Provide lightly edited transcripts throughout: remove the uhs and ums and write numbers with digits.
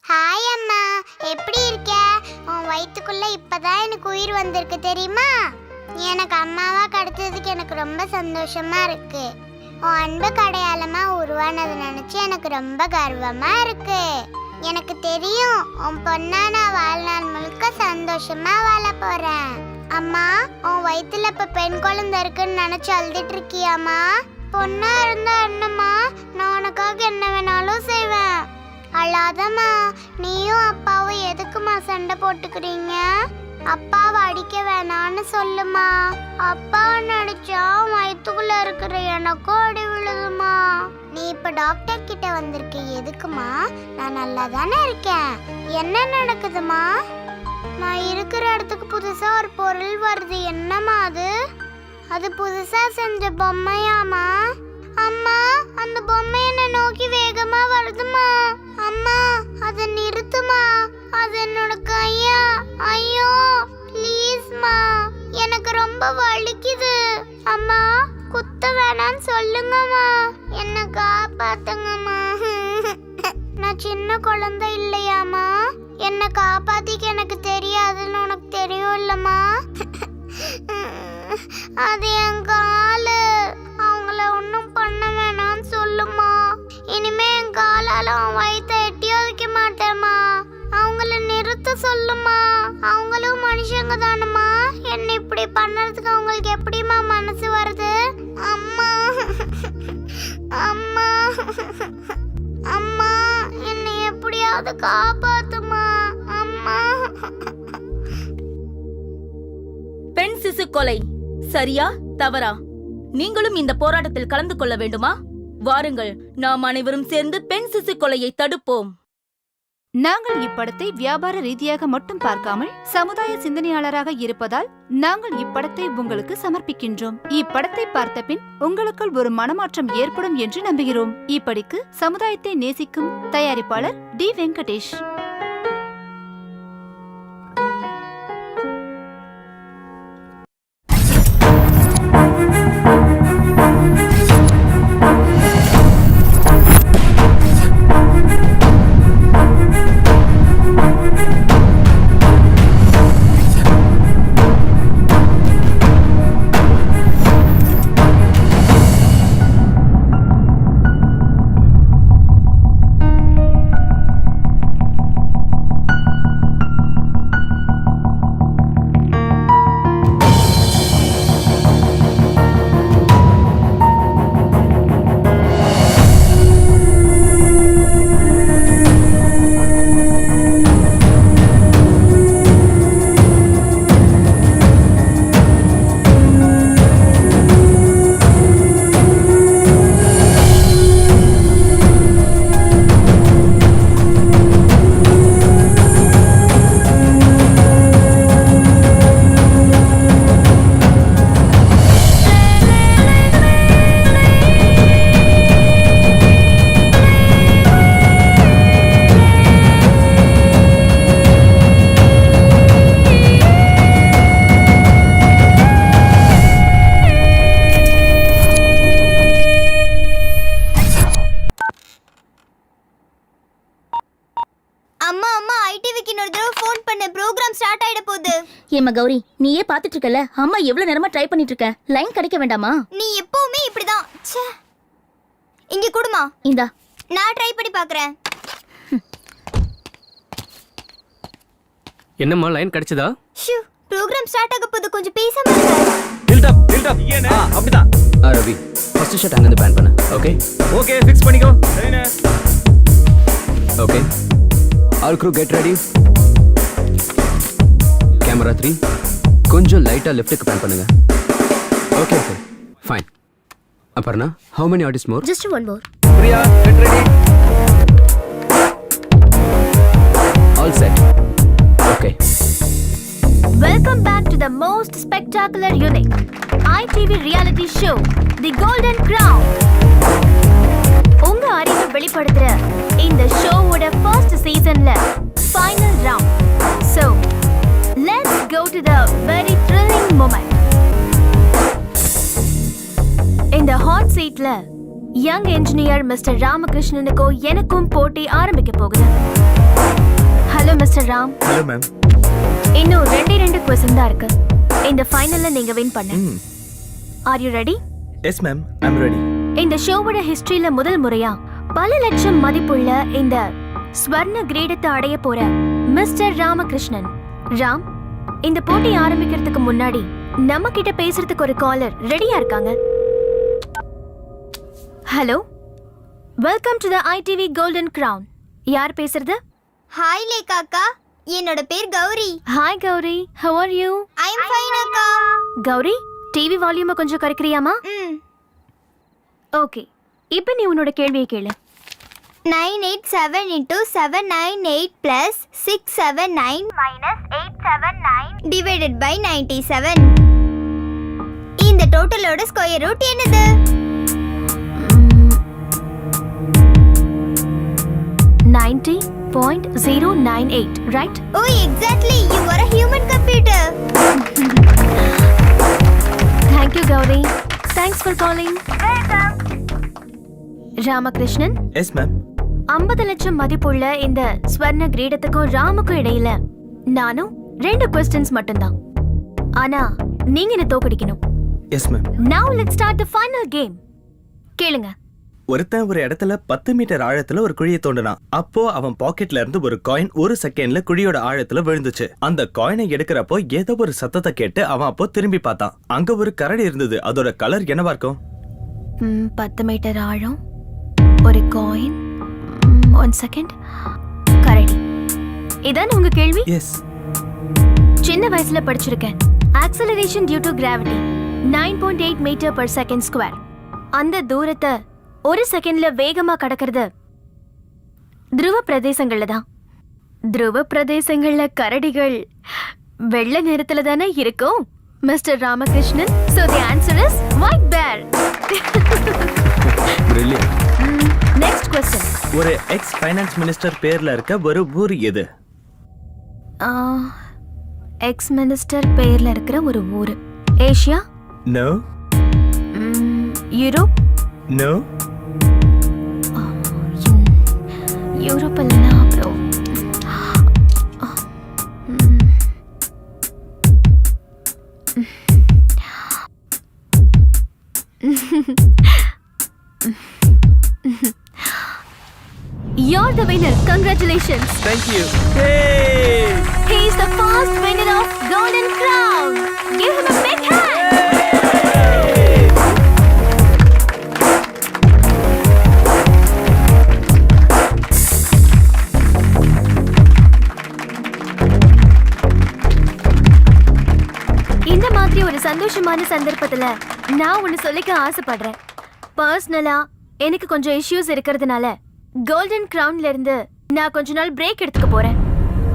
Hi அம்மா, எப்படி இருக்க? உன் வயிற்றுக்குள்ள இப்பதான் எனக்கு உயிர் வந்திருக்கு தெரியுமா? எனக்கு அம்மாவா கிடைச்சதுக்கு எனக்கு ரொம்ப சந்தோஷமா இருக்கு. உன் அன்பு அடையாளமா உருவானதை நினைச்சு எனக்கு ரொம்ப கர்வமா இருக்கு. எனக்கு தெரியும் உன் பொண்ணா நான் வாழ்நாள் முழுக்க சந்தோஷமா வாழ போறேன். அம்மா, உன் வயிற்றுல இப்ப பெண் குழந்தை இருக்குன்னு நினைச்சு அழுதுட்டு இருக்கியாமா? பொண்ணா இருந்தா என்னம்மா, நான் உனக்காக என்ன வேணாலும் செய்வேன். அழாதம்மா. நீயும் அப்பாவும் எதுக்குமா சண்டை போட்டுக்கிறீங்க? அப்பாவை அடிக்க வேணான்னு சொல்லுமா. அப்பாவை நடிச்சா வயிற்றுக்குள்ள இருக்கிற எனக்கும் அடி விழுதுமா. நீ இப்ப டாக்டர் கிட்ட வந்திருக்க எதுக்குமா? நான் நல்லா தானே இருக்கேன். என்ன நடக்குதுமா? நான் இருக்கிற இடத்துக்கு புதுசா ஒரு பொருள் வருது. என்னம்மா அது? அது புதுசா செஞ்ச பொம்மையாமா? அம்மா, அந்த பொம்மை என்ன நோக்கி வேகமா வருதுமா. அம்மா, அதை நிறுத்துமா. அது என்னோட கையா. ஐயோ ப்ளீஸ்மா, எனக்கு ரொம்ப வலிக்குது. அம்மா, குத்த வேணான்னு சொல்லுங்கம்மா. என்ன காப்பாத்துங்கம்மா. நான் சின்ன குழந்தை இல்லையாம்மா? என்ன காப்பாத்திக்க எனக்கு தெரியாதுன்னு உனக்கு தெரியும் இல்லம்மா? அது என் காலு. அவங்கள ஒன்றும் பண்ண வேணாம்னு சொல்லுமா. இனிமே என் காலால அவன் வயிற்ற எட்டி வைக்க மாட்டேம்மா. அவங்கள நிறுத்த சொல்லுமா. அவங்களும் மனுஷங்க தானம்மா. என்ன இப்படி பண்ணறதுக்கு அவங்களுக்கு எப்படிமா மனசு வருது? அம்மா, அம்மா, அம்மா, என்னை எப்படியாவது காப்பாத்துமா. அம்மா. பெண் சிசு கொலை சரியா தவறா? நீங்களும் இந்த போராட்டத்தில் கலந்து கொள்ள வேண்டுமா? வாருங்கள், நாம் அனைவரும் சேர்ந்து பெண் சிசு கொலையை தடுப்போம். நாங்கள் இப்படத்தை வியாபார ரீதியாக மட்டும் பார்க்காமல் சமுதாய சிந்தனையாளராக இருப்பதால் நாங்கள் இப்படத்தை உங்களுக்கு சமர்ப்பிக்கின்றோம். இப்படத்தை பார்த்த பின் உங்களுக்குள் ஒரு மனமாற்றம் ஏற்படும் என்று நம்புகிறோம். இப்படிக்கு சமுதாயத்தை நேசிக்கும் தயாரிப்பாளர் டி. வெங்கடேஷ். ஏமா கௌரி, நீயே பாத்துட்டு இருக்கல, அம்மா எவ்வளவு நேரமா ட்ரை பண்ணிட்டு இருக்க. லைன் கிடைக்க வேண்டாமா? நீ எப்பவுமே இப்படிதான். இங்க குடுமா. இந்தா, நான் ட்ரை பண்ணி பாக்குறேன். என்னம்மா லைன் கிடைச்சதா? ஷூ, ப்ரோகிராம் ஸ்டார்ட் ஆக போகுது, கொஞ்சம் பேசாம இருங்க. பில்ட் அப் அப்படிதான். ரவி, ஃபர்ஸ்ட் ஷாட் அங்க இருந்து பேன் பண்ணு. ஓகே ஓகே, ஃபிக்ஸ் பண்ணிக்கோ. Okay, all crew get ready. Camera 3 கொஞ்சம் லைட்டா லெஃப்ட்க்கு பேன் பண்ணுங்க. Okay okay fine. Aparna, how many artists more? Just one more. Priya, get ready. spectacular unique ITV reality show The Golden Crown. உங்க அறிவை வெளிப்படுத்துற இந்த ஷோவோட first சீசன்ல final round. So, let's go to the very thrilling moment. இந்த hot சீட்ல young engineer mister ராமகிருஷ்ணனுக்கும் எனக்கும் போட்டி ஆரம்பிக்க போகுது. Hello mister Ram. Hello ma'am. இன்னும் ரெண்டு क्वेश्चन தான் இருக்கு. இந்த ஃபைனல்ல நீங்க வின் பண்ண. Are you ready? Yes ma'am, I am ready. இந்த ஷோவோட ஹிஸ்டரியில முதல் முறையா பல லட்சம் மதிப்புள்ள இந்த ஸ்வர்ண கிரீடத்தை அடைய போற மிஸ்டர் ராமகிருஷ்ணன். ராம், இந்த போட்டி ஆரம்பிக்கிறதுக்கு முன்னாடி நம்ம கிட்ட பேசுறதுக்கு ஒரு காலர் ரெடியா இருக்காங்க. Hello, welcome to the ITV golden crown. யார் பேசுறது? ஹாய் லேகா அக்கா, என்னோட பேர் Gowri. Hi Gowri, how are you? I am fine அக்கா. கௌரி, டிவி வால்யூமை கொஞ்சம் குறைக்கிறியாமா? ஓகே, இப்போ நீ உன்னோட கேள்வியை கேளு. 987 into 798 plus 679 minus 879 divided by 97. இந்த டோட்டலோட ஸ்கொயர் ரூட் என்னது? 90.098, right? Oh, exactly. You are a human computer. Thank you, Gauri. Thanks for calling. Welcome. Ramakrishnan, yes ma'am. 50 லட்சம் மதிப்புள்ள இந்த ஸ்வர்ண கிரீடத்துக்கும் ராமுக்கும் இடையில நானும் 2 questions மட்டும்தான். ஆனா நீங்க என்ன தோக்கடிக்கணும். Yes ma'am. Now let's start the final game. கேளுங்க. ஒருத்தன் ஒரு இடத்துல 10 மீட்டர் ஆழத்துல ஒரு குழியை தோண்டினான். அப்போ அவன் பாக்கெட்ல இருந்து ஒரு காயின் 1 செகண்ட்ல குழியோட ஆழத்துல விழுந்துச்சு. அந்த காயினை எடுக்கிறப்போ ஏதோ ஒரு சத்தத்தை கேட்டு அவன் அப்போ திரும்பி பார்த்தான். அங்க ஒரு கரடி இருந்தது. அதோட கலர் என்னவா இருக்கும்? 10 மீட்டர் ஆழம், ஒரு காயின், 1 செகண்ட், கரடி. இதான் உங்க கேள்வி? எஸ். சின்ன வயசுல படிச்சிருக்கேன். Acceleration due to gravity 9.8 metre per second square. அந்த தூரத்தை 1 செகண்ட்ல வேகமா கடக்கிறது துருவ பிரதேசங்கள்ல தான். துருவ பிரதேசங்கள்ல கரடிகள் வெள்ளை நிறத்துல தானே இருக்கும் mister Ramakrishnan. So the answer is white bear. Brilliant. Next question. ஒரு எக்ஸ் ஃபைனான்ஸ் மினிஸ்டர் பேர்ல இருக்க ஒரு ஊர் எது? எக்ஸ் மினிஸ்டர் பேர்ல இருக்கிற ஒரு ஊரு. Asia? No. Europe? No. Europe இல்லைனா அப்புறம் You're the winner. Congratulations. Thank you. Hey! He is the first winner of Golden Crown. Give him a big hand. இந்த மாதிரி ஒரு சந்தோஷமான சந்தர்ப்பத்துல நான் ஒன்னு சொல்லிக்க ஆசைப்படுறேன். பர்சனலா எனக்கு கொஞ்சம் இஷ்யூஸ் இருக்கிறதுனால கோல்டன் கிரவுன்ல இருந்து நான் கொஞ்ச நாள் பிரேக் எடுத்துக்க போறேன்.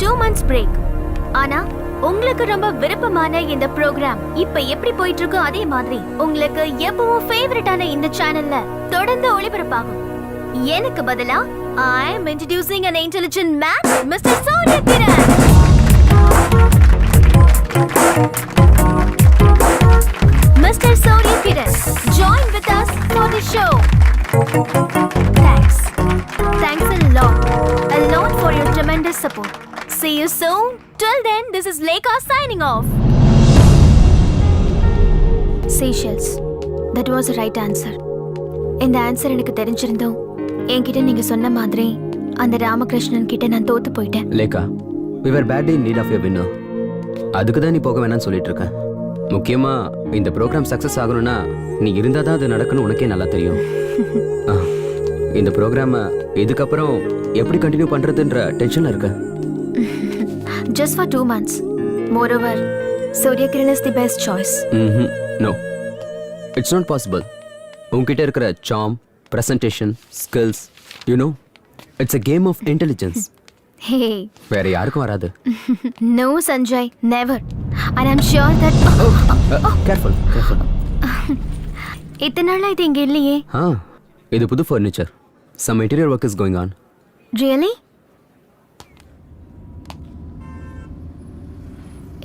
2 months பிரேக். ஆனா உங்களுக்கு ரொம்ப விருப்பமான இந்த ப்ரோக்ராம் இப்ப எப்படி போயிட்டு இருக்கோ அதே மாதிரி உங்களுக்கு எப்பவும் ஃபேவரட்டான இந்த சேனல்ல தொடர்ந்து ஒளிபரப்பாகும். எனக்கு பதிலா I am introducing an intelligent man, Mr. Surya Kiran. Mr. Surya Kiran, join with us for the show. Thanks. Thanks a lot for your tremendous support. See you soon. Till then, this is Lekha signing off. Seychelles. That was the right answer. இந்த answer எனக்கு தெரிஞ்சிருந்தோம் என்கிட்ட நீங்க சொன்ன மாதிரி அந்த ராமகிருஷ்ணன் கிட்ட நான் தோத்து போயிட்டேன். Lekha, we were badly in need of your winner. அதுக்கு தான் நீ போக வேணாம்னு சொல்லிட்டு இருக்கேன். முக்கியமா இந்த ப்ரோக்ராம் சக்சஸ் ஆகணும்னா நீ இருந்தா தான் அது நடக்கணும். உனக்கே நல்லா தெரியும். இந்த ப்ரோக்ராமை இதுக்கப்புறம் எப்படி கண்டினியூ பண்றதுன்ற டென்ஷன்ல இருக்க. Just for 2 months. Moreover, Surya Kiran is the best choice. No, it's not possible. உன்கிட்ட இருக்கிற charm, presentation, skills, you know, it's a game of intelligence. Hey. வேற யாருக்கும் வராது. No, Sanjay, never. and I'm sure that careful careful. இத்தனை நாளா இது இங்க இல்லையே. இது புது furniture. Some interior work is going on. Really?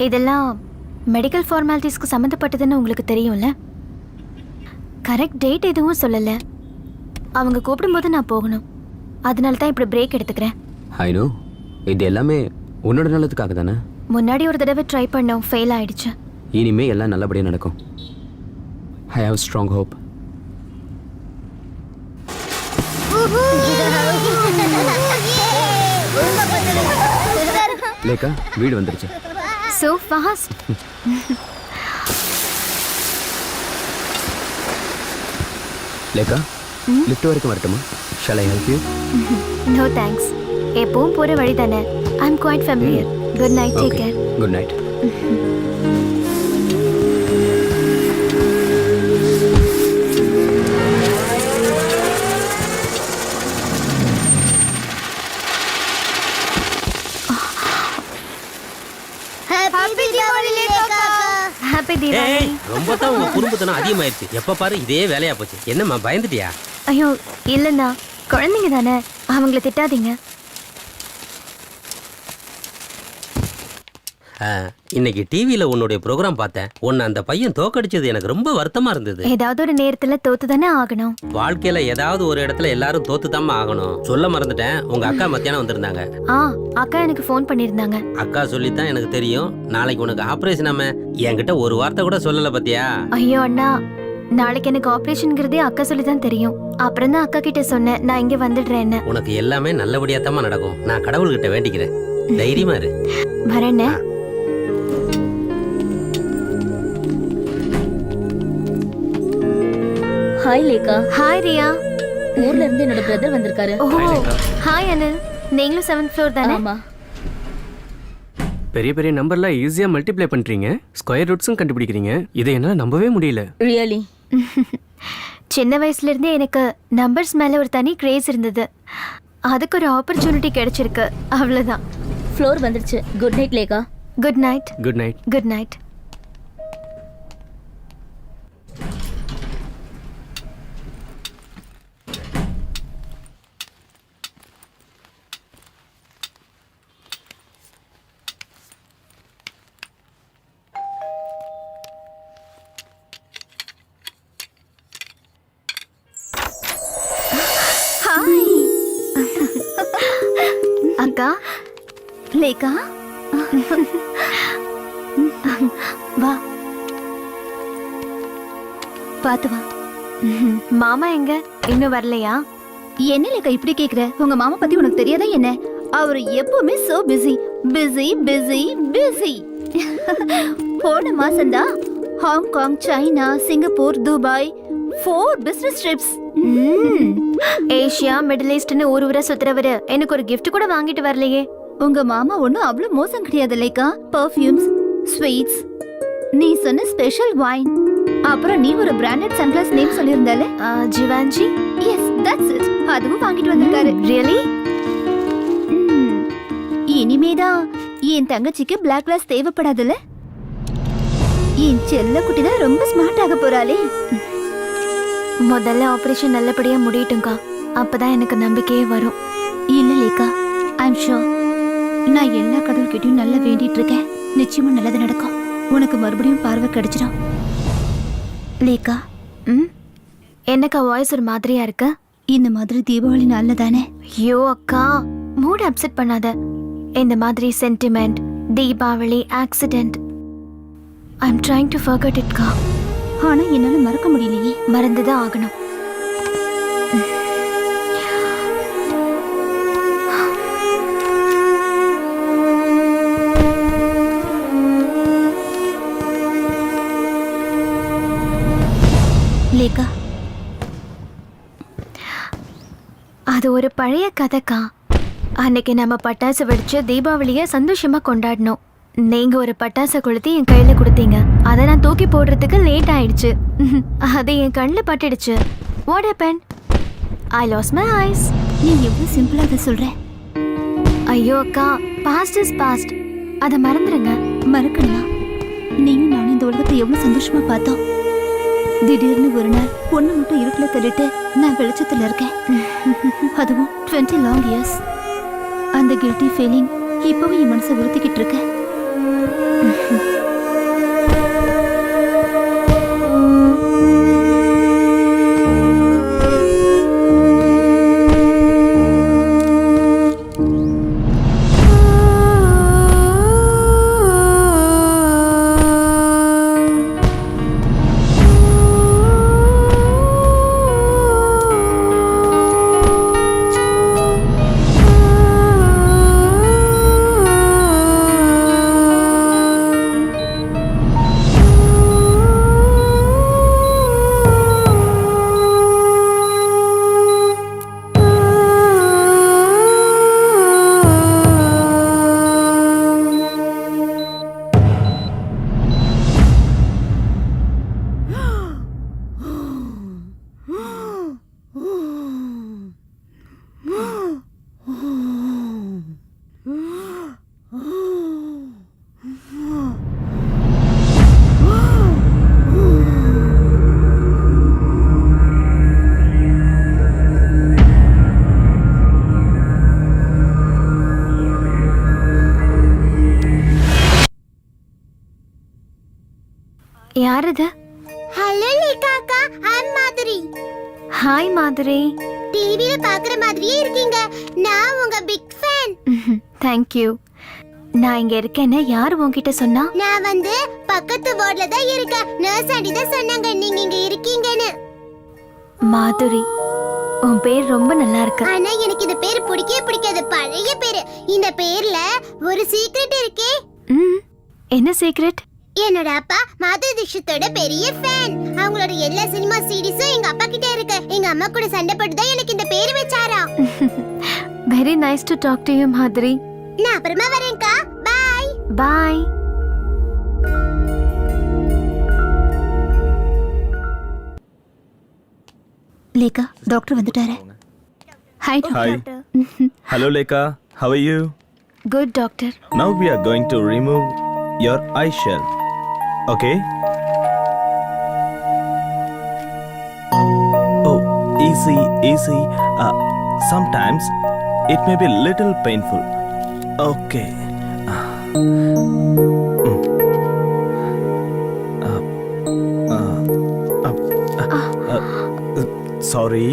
இதெல்லாம் மெடிக்கல் ஃபார்மாலிட்டிஸ்க்கு சம்மந்தப்பட்டதுன்னு உங்களுக்கு தெரியும்ல? கரெக்ட் டேட் எதுவும் சொல்லல. அவங்க கூப்பிடும்போது நான் போகணும். அதனால தான் இப்படி பிரேக் எடுத்துக்கிறேன். I know. இது எல்லாமே உன்னோட நல்லதுக்காக தானே? முன்னாடி ஒரு தடவை ட்ரை பண்ணோம், ஃபெயில் ஆயிடுச்சு. இனிமே எல்லாம் நல்லபடியாக நடக்கும். I have strong hope. Lekha, வீடு வந்துருச்சு. So fast. லேக்கா, லிஃப்ட் வரைக்கும் வரட்டுமா? Shall I help you? No thanks. எப்பவும் போற வழி தானே. I'm quite familiar. Good night. Take care. Good night. Happy Diwali. ரொம்ப தான் உங்க குடும்பத்தனம் அதிகமாயிருச்சு. எப்ப பாரு இதே வேலையா போச்சு. என்னம்மா பயந்துட்டியா? ஐயோ இல்லைண்ணா, குழந்தைங்க தானே, அவங்கள திட்டாதீங்க. இன்னைக்கு டிவியில உன்னுடைய ப்ரோக்ராம் பார்த்தேன். உன்னை அந்த பையன் தோக்கடிச்சது எனக்கு ரொம்ப வருத்தமா இருந்தது. ஏதாவது ஒரு நேரத்துல தோத்து தானே ஆகணும். வாழ்க்கையில ஏதாவது ஒரு இடத்துல எல்லாரும் தோத்துதாம்மா ஆகணும். சொல்ல மறந்துட்டேன், உங்க அக்கா மத்தியானம் வந்திருந்தாங்க. அக்கா எனக்கு ஃபோன் பண்ணியிருந்தாங்க. அக்கா சொல்லித்தான் எனக்கு தெரியும். நாளைக்கு உனக்கு ஆபரேஷன். ஆம என்கிட்ட ஒரு வார்த்தை கூட சொல்லல பத்தியா? ஐயோ அண்ணா, நாளைக்கு எனக்கு ஆபரேஷன்ங்கிறதே அக்கா சொல்லி தான் தெரியும். அப்புறம் தான் அக்கா கிட்ட சொன்னேன் நான் இங்க வந்துடுறேன்னு. உனக்கு எல்லாமே நல்லபடியா தான் நடக்கும். நான் கடவுள்கிட்ட வேண்டிக்கிறேன். தைரியமா இரு. வரேண்ணே. ஹாய் லேக்கா. ஹாய் ரியா. ஊர்ல இருந்து என்னோட பிரதர் வந்திருக்காரு. ஓ ஹாய் அனில். நீங்களும் 7th floor தானே? ஆமா. பெரிய பெரிய நம்பர்லாம் ஈஸியா மல்டிப்ளை பண்றீங்க. ஸ்கொயர் ரூட்ஸும் கண்டுபிடிக்கிறீங்க. இதை என்னால நம்பவே முடியல. ரியலி? சின்ன வயசுல இருந்தே எனக்கு நம்பர்ஸ் மேல ஒரு தனி கிரேஸ் இருந்தது. அதுக்கு ஒரு ஆப்பர்ச்சுனிட்டி கிடைச்சிருக்கு, அவ்வளவுதான். ஃப்ளோர் வந்துருச்சு. Good night Lekha. Good night. Good night. Good night. அக்கா. லேக்கா. வா, பாத்து வா. மாமா எங்க? இன்னும் வரலையா? என்ன லேக்கா இப்படி கேக்குற? உங்க மாமா பத்தி உனக்கு தெரியாதா என்ன? அவரு எப்பவுமே so busy busy busy busy. போன மாசம்தான் Hong Kong, China, Singapore, Dubai 4 business trips. Asia, middle ஈஸ்ட்னு ஒரு ஊரை சுத்துறவரு எனக்கு ஒரு gift கூட வாங்கிட்டு வரலையே. உங்க மாமா ஒண்ணும் அவ்வளவு மோசம் கிடையாது லேக்கா. பர்ஃபியூம்ஸ், ஸ்வீட்ஸ், நீ சொன்ன ஸ்பெஷல் வைன், அப்புறம் நீ ஒரு பிராண்டட் சன்கிளாஸ் நேம் சொல்லியிருந்தால, ஜிவான்ஜி. Yes that's it. அதுவும் வாங்கிட்டு வந்திருக்காரு. ரியலி? இனிமேதான் என் தங்கச்சிக்கு பிளாக் கிளாஸ் தேவைப்படாதுல்ல. என் செல்ல குட்டி தான் ரொம்ப ஸ்மார்ட் ஆக போறாளே. முதல்ல ஆபரேஷன் நல்லபடியா முடியட்டும்க்கா, அப்பதான் எனக்கு நம்பிக்கையே வரும். இல்ல லேக்கா, ஐ அம் ஷூர். நான் எல்லா கடவுள்கிட்டயும் நல்லா வேண்டிட்டு இருக்கேன். நிச்சயமா நல்லது நடக்கும். உனக்கு மறுபடியும் பார்வை கிடைச்சிடும் லேக்கா. என்னக்கா வாய்ஸ் ஒரு மாதிரியா இருக்கு? இந்த மாதிரி தீபாவளி நாள்ல தானே. ஐயோ அக்கா, மூட் அப்செட் பண்ணாத. இந்த மாதிரி sentiment, Deepavali, accident, I am trying to forget it கா. ஆனா என்னால மறக்க முடியலையே. மறந்துதான் ஆகணும். லேக்கா, அது ஒரு பழைய கதைக்கா. அன்னைக்கு நம்ம பட்டாசு வெடிச்சு தீபாவளியை சந்தோஷமா கொண்டாடணும். நீங்க ஒரு பட்டாசை கொளுத்தி என் கையில கொடுத்தீங்க. அதை நான் தூக்கி போடுறதுக்கு லேட் ஆயிடுச்சு. அது என் கண்ணில் பட்டுடுச்சு. What happened? I lost my eyes. நீ எவ்வளவு சிம்பிளா அதை சொல்ற. ஐயோ அக்கா, past is past. அதை மறந்துடுங்க. மறக்கணுமா? நீயும் நானும் இந்த உலகத்தை எவ்வளவு சந்தோஷமா பார்த்தோம். திடீர்னு ஒரு நாள் பொண்ணு மட்டும் இருட்டுல தள்ளிட்டு நான் வெளிச்சத்துல இருக்கேன். அதுவும் 20 long years. அந்த கில்ட்டி ஃபீலிங் இப்பவும் என் மனசை உறுத்திக்கிட்டு இருக்கு. யார் இது? ஹலோ லேகா அக்கா, ஐம் மாதுரி. ஹாய் மாதுரி. டிவில பாக்குற மாதிரியே இருக்கீங்க. நான் உங்க பிக் ஃபேன். தேங்க்யூ. நான் இங்க இருக்கேன்னு யார் உன்கிட்ட சொன்னா? நான் வந்து பக்கத்து வார்டுல தான் இருக்கேன். நர்ஸ் ஆண்டி தான் சொன்னாங்க நீங்க இங்க இருக்கீங்கன்னு. மாதுரி, உன் பேர் ரொம்ப நல்லா இருக்கு. ஆனா எனக்கு இந்த பேர் பிடிக்கவே பிடிக்காது. பழைய பேரு. இந்த பேர்ல ஒரு சீக்ரெட் இருக்கே. என்ன சீக்ரெட்? என்னோட அப்பா மாதுரி தீக்ஷித்தோட பெரிய ஃபேன். அவங்களோட எல்லா சினிமா சீரிஸும் எங்க அப்பா கிட்ட இருக்கு. எங்க அம்மா கூட சண்டை போட்டு தான் எனக்கு இந்த பேர் வச்சாரா. Very nice to talk to you Madhuri. நான் அப்புறமா வரேன்க்கா. Bye bye. லேகா, டாக்டர் வந்துட்டாரு. Hi Hi. Hello Lekha, how are you? Good doctor. Now we are going to remove your eye shell. Okay? Oh, easy, easy. Sometimes it may be little painful. Okay. Sorry.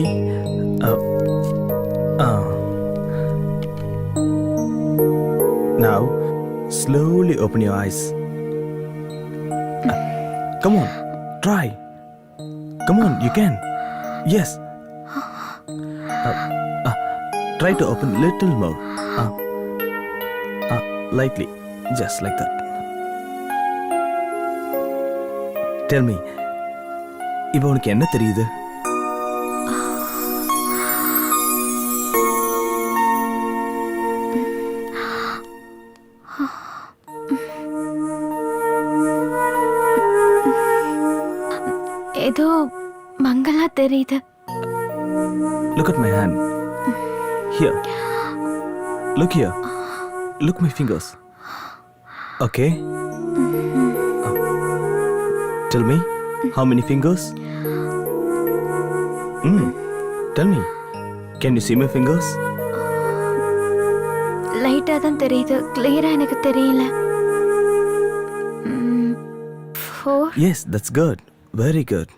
Now, slowly open your eyes. Come on, try. Come on, you can. Yes. Try to open little more. Lightly, just like that. Tell me, இப்போ உனக்கு என்ன தெரியுது? ஏதோ மங்களா தெரியுது. Look at my hand. Here. Look here. Look my fingers. Okay? Tell me, how many fingers? Tell me. Can you see my fingers? லைட்டா தான் தெரியுது. கிளியரா எனக்கு தெரியல. 4. Yes, that's good. Very good.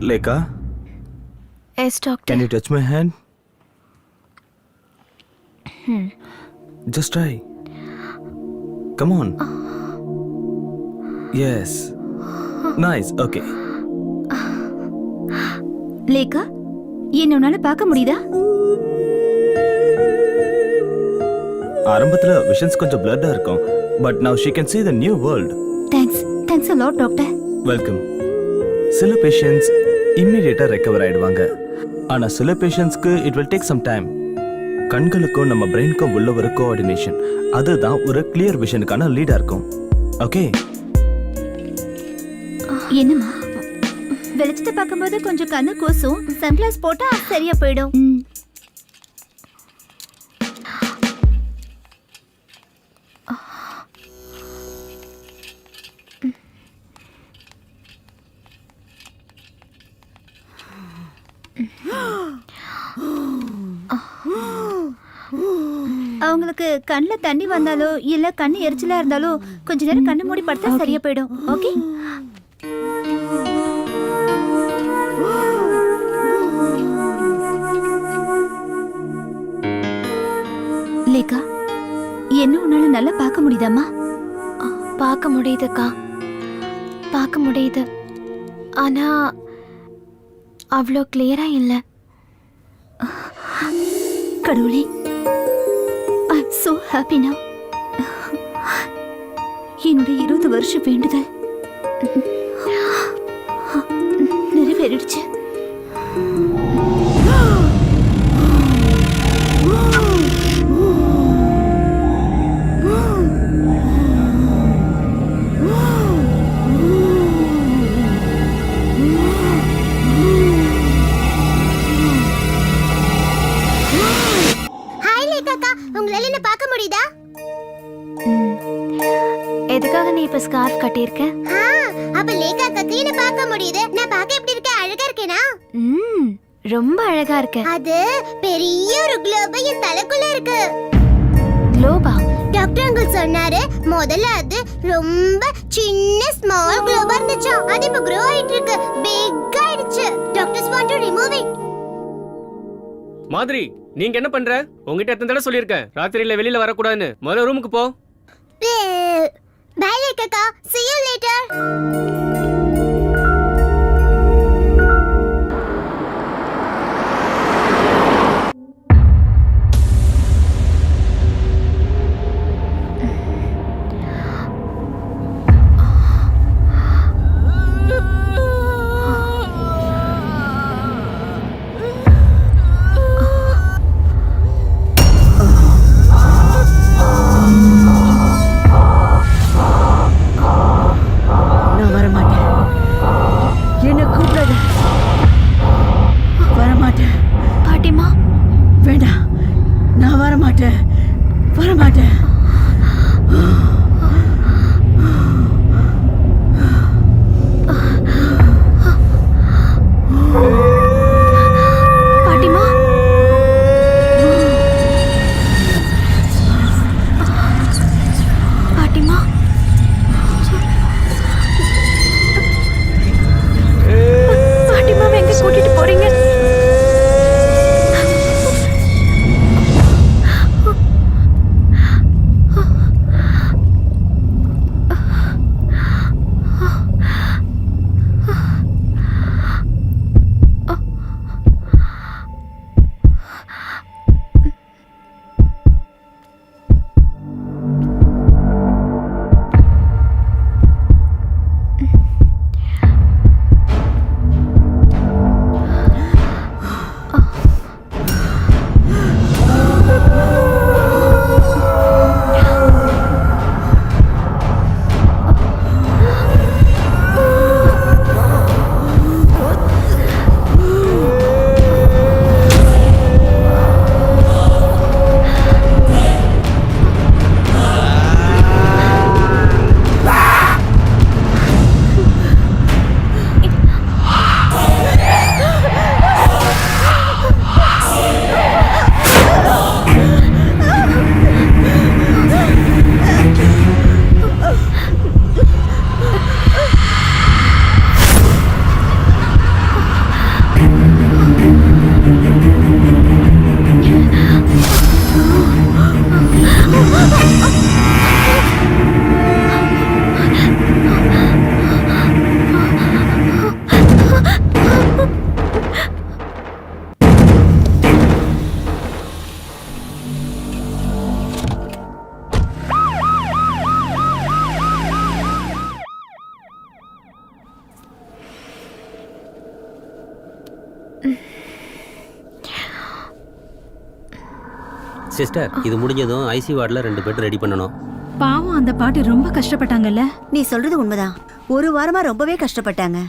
Lekha, yes doctor. can you touch my hand? Just try. Come on. Yes. Nice. Okay. Lekha, என்ன உன்னால பார்க்க முடியுதா? ஆரம்பத்துல விஷன்ஸ் கொஞ்சம் பிளட்டா இருக்கும். But now she can see the new world. Thanks a lot doctor. Welcome. சில patients இம்மிடியேட்டா recover ஆயிடுவாங்க. ஆனா சில பேஷண்ட்ஸ்க்கு it will take some time. கண்களுக்கும் நம்ம பிரெயினுக்கும் உள்ள ஒரு கோஆர்டினேஷன், அதுதான் ஒரு கிளியர் விஷனுக்கான லீடா இருக்கும். ஓகே? என்னம்மா? வெளிச்சத்தை பார்க்கும்போது கொஞ்சம் கண்ணு கூசும். சன்கிளாஸ் போட்டா சரியா போயிடும். அவங்களுக்கு கண்ணில் தண்ணி வந்தாலோ இல்ல கண்ணு எரிச்சலா இருந்தாலோ கொஞ்ச நேரம் கண்ணு மூடி படுத்தா சரியா போயிடும். ஓகே. லேகா, என்ன உன்னால நல்லா பார்க்க முடியுதாம்மா? பார்க்க முடியுதுக்கா, பார்க்க முடியுது. ஆனா அவ்வளோ கிளியரா இல்லை. கடவுளே, ஐ அம் சோ ஹாப்பி நவ. என்னுடைய 20 வருஷ வேண்டுதல் நிறைவேறிடுச்சு. ஹாய் லேகாக்கா, உங்களால என்ன பார்க்க முடியுதா? எதுக்காக நீ இப்ப ஸ்கார்ஃப் கட்டியிருக்க? அப்ப லேகாக்காக்கு என்ன பார்க்க முடியுது. நான் பார்க்க எப்படி இருக்கேன்? அழகா இருக்கேனா? ரொம்ப அழகா இருக்க. அது பெரிய ஒரு குளோப் என் தலைக்குள்ள இருக்கு. குளோபா? டாக்டர் அங்கிள் சொன்னாரு முதல்ல அது ரொம்ப சின்ன ஸ்மால் குளோபா இருந்துச்சு. அது இப்ப grow ஆயிட்டு இருக்கு, பிக் ஆயிடுச்சு. Doctors want to remove it. மாதிரி நீங்க என்ன பண்ற? உங்ககிட்ட எத்தனை தடவை சொல்லியிருக்கேன் ராத்திரியில வெளியில வரக்கூடாதுன்னு. முதல்ல ரூமுக்கு போ. பை லேகாக்கா, see you later. சிஸ்டர், இது முடிஞ்சதும் ஐசி வார்டில் 2 பெட் ரெடி பண்ணணும். பாவம், அந்த பாட்டி ரொம்ப கஷ்டப்பட்டாங்கல்ல. நீ சொல்றது உண்மைதான். 1 வாரமா ரொம்பவே கஷ்டப்பட்டாங்க.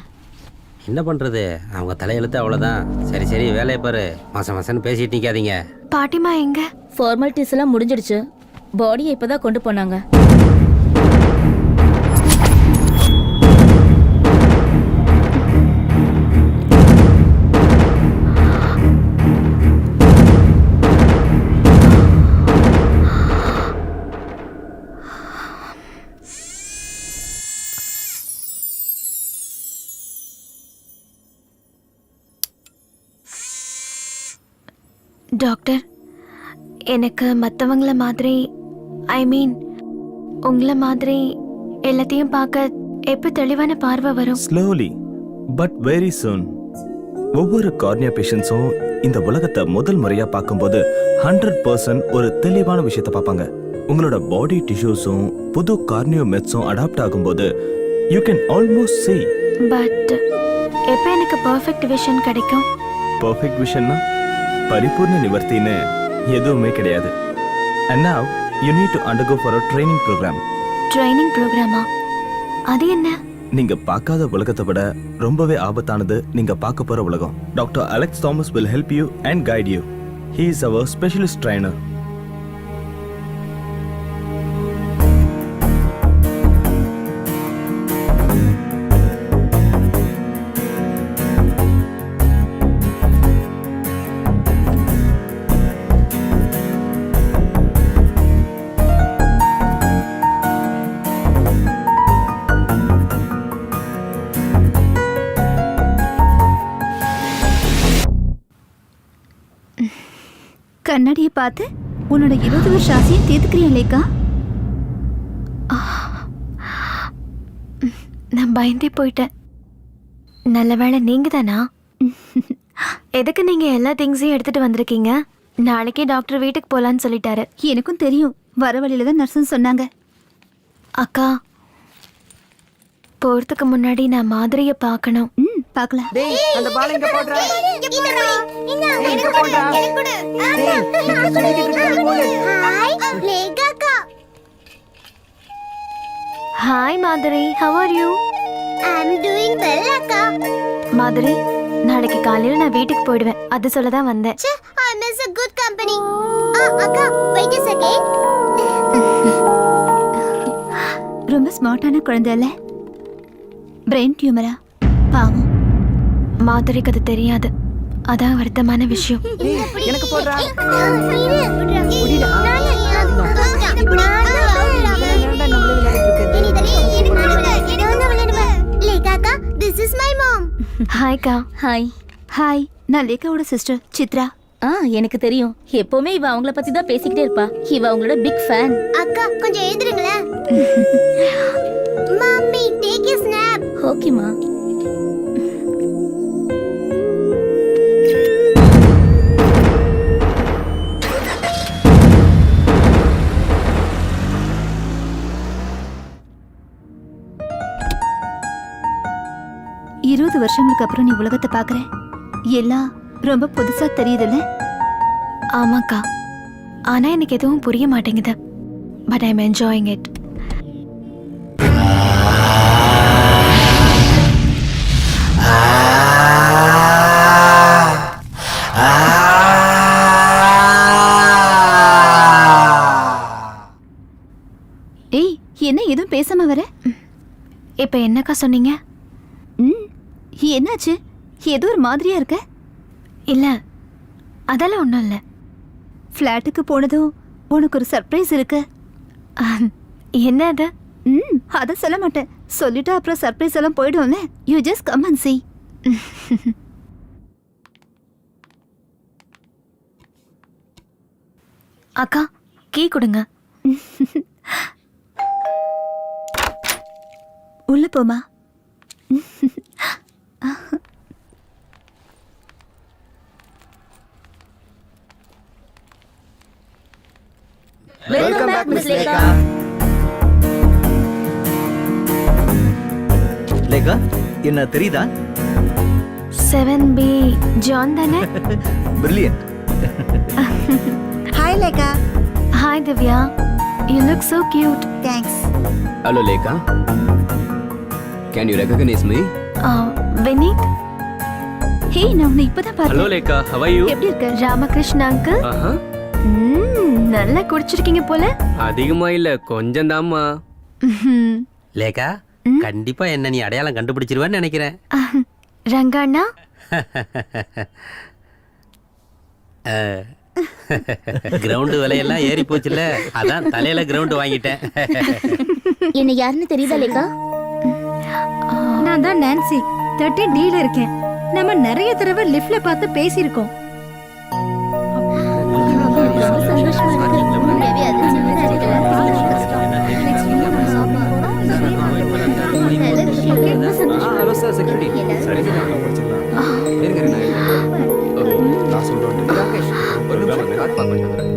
என்ன பண்றது, அவங்க தலையெழுத்து அவ்வளவுதான். சரி சரி, வேலையை பாரு. மாசம் பேசிட்டு நிக்காதீங்க. பாட்டிமா எங்க? ஃபார்மாலிட்டிஸ் எல்லாம் முடிஞ்சிடுச்சு. பாடியை இப்பதான் கொண்டு போனாங்க. டாக்டர், எனக்கு மற்றவங்கள மாதிரி, ஐ மீன் உங்களை மாதிரி எல்லாத்தையும் பார்க்க எப்போ தெளிவான பார்வை வரும்? Slowly but very soon. ஒவ்வொரு கார்னியா பேஷண்ட்ஸும் இந்த உலகத்தை முதல் முறையா பார்க்கும்போது 100% ஒரு தெளிவான விஷயத்தை பார்ப்பாங்க. உங்களோட பாடி டிஷ்யூஸும் புது கார்னியோ மெட்ஸும் அடாப்ட் ஆகும்போது you can almost see. But எப்போ எனக்கு பர்ஃபெக்ட் விஷன் கிடைக்கும்? பர்ஃபெக்ட் விஷன்னா பரிபூர்ண நிவர்த்தின்னு எதுவுமே கிடையாது. And now you need to undergo for a training program. Training ப்ரோக்ராமா? அது என்ன? நீங்க பார்க்காத உலகத்தை விட ரொம்பவே ஆபத்தானது நீங்க பார்க்க போற உலகம். Doctor Alex Thomas will help you and guide you. He is our specialist trainer. கண்ணாடியை பார்த்து உன்னோட 20 வருஷ ஆசையை தீர்த்துக்கிறியா லேக்கா? நான் பயந்தே போயிட்டேன். நல்ல வேளை நீங்க தானா? எதுக்கு நீங்க எல்லா திங்ஸையும் எடுத்துட்டு வந்திருக்கீங்க? நாளைக்கே டாக்டர் வீட்டுக்கு போலான்னு சொல்லிட்டாரு. எனக்கும் தெரியும், வர வழியில தான் நர்ஸ்ன்னு சொன்னாங்க. அக்கா, போறதுக்கு முன்னாடி நான் மாதிரிய பார்க்கணும். பார்க்கலாம். அந்த பால் எங்க போடுறா? ஹாய் மாதிரி, how are you? I'm doing well, அக்கா. மாதிரி, நாளைக்கு காலையில நான் வீட்டுக்கு போயிடுவேன். அது சொல்ல தான் வந்தேன். I miss a good company. அக்கா, wait a second. ரொம்ப ஸ்மார்ட்டான குழந்தை இல்ல? பிரெயின் டியூமரா? பாவம். மாதிரிக்கு அது தெரியாது. அதான் வருத்தமான விஷயம். எனக்கு போடுறா. This is my mom. ஹாய்க்கா. ஹாய். ஹாய், நான் லேக்காவோட சிஸ்டர் சித்ரா. எனக்கு தெரியும். எப்பவுமே இவ அவங்கள பத்தி தான் பேசிக்கிட்டே இருப்பா. இவ அவங்களோட பிக் ஃபேன். அக்கா, கொஞ்சம் எழுதுறீங்களா? Mummy, take a snap. ஓகேமா. வருஷங்களுக்கு அப்புறம் நீ உலகத்தை பாக்குற. எல்லாம் ரொம்ப புதுசா தெரியுதுல்ல? ஆமாக்கா, ஆனா எனக்கு எதுவும் புரிய மாட்டேங்குது. But I am enjoying it. ஏய், என்ன எதுவும் பேசாம வர? இப்ப என்னக்கா சொன்னீங்க? என்னாச்சு? ஏதோ ஒரு மாதிரியா இருக்க. இல்ல, அதெல்லாம் ஒன்றும் இல்லை. ஃப்ளாட்டுக்கு போனதும் உனக்கு ஒரு சர்ப்ரைஸ் இருக்கு. என்ன அது? அதை சொல்ல மாட்டேன். சொல்லிட்டு அப்புறம் சர்ப்ரைஸ் எல்லாம் போயிடும்ல. You just come and see. அக்கா, கீ கொடுங்க. உள்ள போமா. Welcome back miss Lekha. Lekha, என்ன தெரியுதா? 7B ஜான் தானே? Brilliant. Hi Lekha. Hi Divya, you look so cute. Thanks. Hello Lekha, can you recognise me? Vineeth, hey, நான் உன்னை இப்பதான் ஹலோ பார்த்தேன். லேக்கா, how are you? எப்படி இருக்க? ராமகிருஷ்ண அங்கிள். ஆஹா, நல்லா குடிச்சிருக்கீங்க போல. அதிகமா இல்ல, கொஞ்சம் தாம்மா. லேக்கா கண்டிப்பா என்ன நீ அடையாளம் கண்டுபிடிச்சிருவேன்னு நினைக்கிறேன். ரங்கண்ணா, கிரவுண்டு விலையெல்லாம் ஏறி போச்சுல, அதான் தலையில கிரவுண்டு வாங்கிட்டேன். என்ன யாருன்னு தெரியுதா லேக்கா? நான் தான் நான்சி, 13D ல இருக்கேன். நம்ம நிறைய தடவை லிஃப்ட்ல பார்த்து பேசியிருக்கோம். Hello sir, security. இருங்க, நான் சொல்றேன். ராகேஷ், ஒரு நிமிஷம் காத்து பார்க்க வந்துடுறேன்.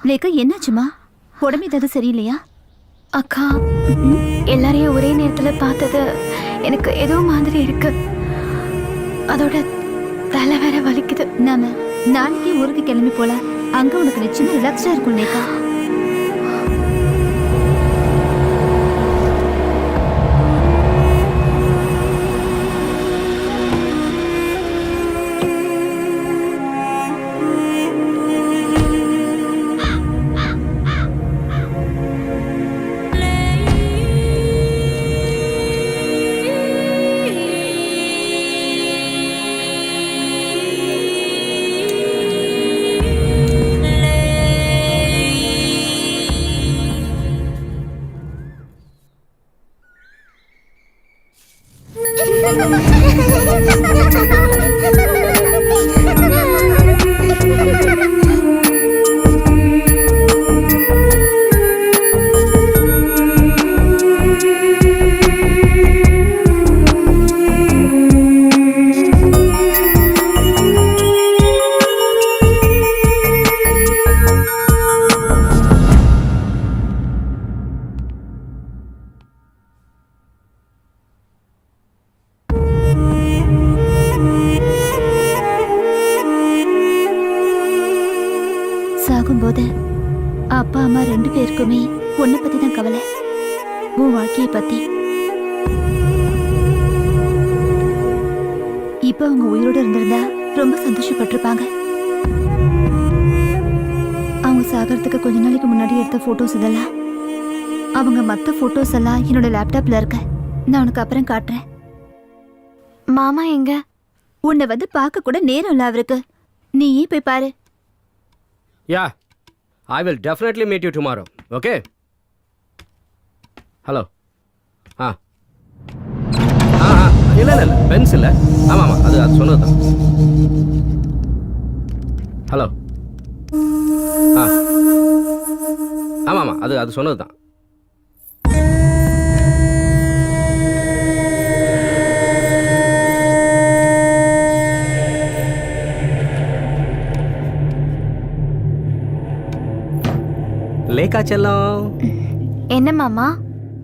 லேக்கா, என்னாச்சுமா? உடம்பு ஏதாவது சரியில்லையா? அக்கா, எல்லாரையும் ஒரே நேரத்துல பார்த்தது எனக்கு ஏதோ மாதிரி இருக்கு. அதோட தலை வேற வலிக்குது. நாம நாளைக்கு ஊருக்கு கிளம்பி போல. அங்க உனக்கு நிச்சயமா ரிலாக்ஸ்டா இருக்கும் லேக்கா. சாகும்போது அப்பா அம்மா 2 பேருக்குமே உன்னை பத்தி தான் கவலை, உன் வாழ்க்கையை பத்தி. இப்ப அவங்க உயிரோட இருந்திருந்தா ரொம்ப சந்தோஷப்பட்டிருப்பாங்க. அவங்க சாகிறதுக்கு கொஞ்ச நாளைக்கு முன்னாடி எடுத்த போட்டோஸ் இதெல்லாம், அவங்க மத்த போட்டோஸ் எல்லாம் என்னோட லேப்டாப்ல இருக்க. நான் உனக்கு அப்புறம் காட்டுறேன். மாமா எங்க? உன்னை வந்து பார்க்க கூட நேரம் இல்ல அவருக்கு. நீயே போய் பாரு. Yeah, I will definitely meet you tomorrow. Okay? Hello. இல்ல பென்ஸ் இல்ல. ஆமா அது சொன்னதுதான். ஹலோ. ஆமா அது சொன்னதுதான். லேக்கா செல்லம். என்ன மாமா?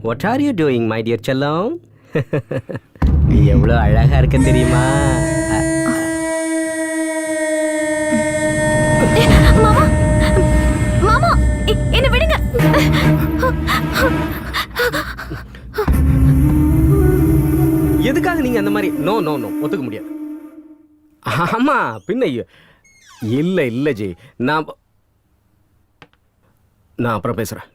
What are you doing, my dear செல்லம்? நீ எவ்வளவு அழகா இருக்க தெரியுமா? மாமா, மாமா, என்ன விடுங்க. எதுக்காக நீங்க அந்த மாதிரி? நோ ஒத்துக்க முடியாது. ஆமா பின்ன இல்ல ஜி, நான் அப்புறம் பேசுறேன்.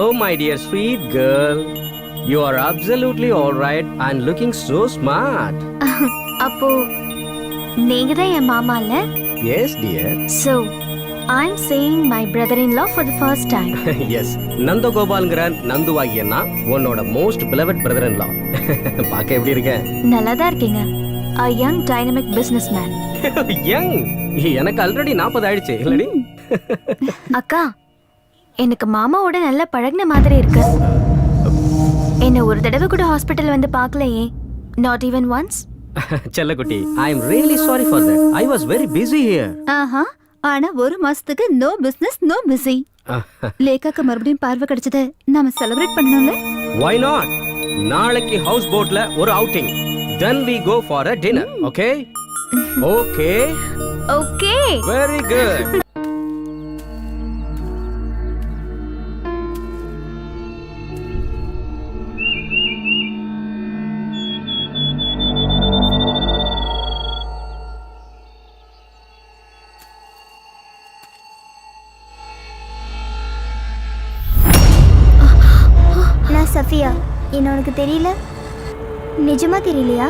Oh my dear sweet girl, you are absolutely all right and looking so smart. அப்போ நீங்க தான் என் மாமா இல்ல? Yes dear. So I'm seeing my brother-in-law for the first time. Yes, நந்தகோபால்ங்கற நந்துவாகியனா உன்னோட most beloved brother-in-law. பாக்க எப்படி இருக்க? நல்லா தான் இருக்கீங்க. A young dynamic businessman. Young? எனக்கு ஆல்ரெடி 40 ஆயிடுச்சு இல்லடி? அக்கா, எனக்கு மாமாவோட நல்ல பழகுன மாதிரி இருக்கு. என்ன ஒரு தடவை கூட ஹாஸ்பிட்டல் வந்து பார்க்கலையே. Not even once? செல்லக்குட்டி, I am really sorry for that. I was very busy here. ஆஹா, ஆனா ஒரு மாசத்துக்கு நோ பிசினஸ் நோ பிஸி. லேகாக்கு மறுபடியும் பார்வை கிடைச்சது நாம செலிப்ரேட் பண்ணணும்ல? Why not? நாளைக்கு ஹவுஸ் போட்ல ஒரு outing. Then we go for a dinner, okay? Okay. Okay. Very good. நான் சஃபியா. என்ன உனக்கு தெரியல? நிஜமா தெரியலையா?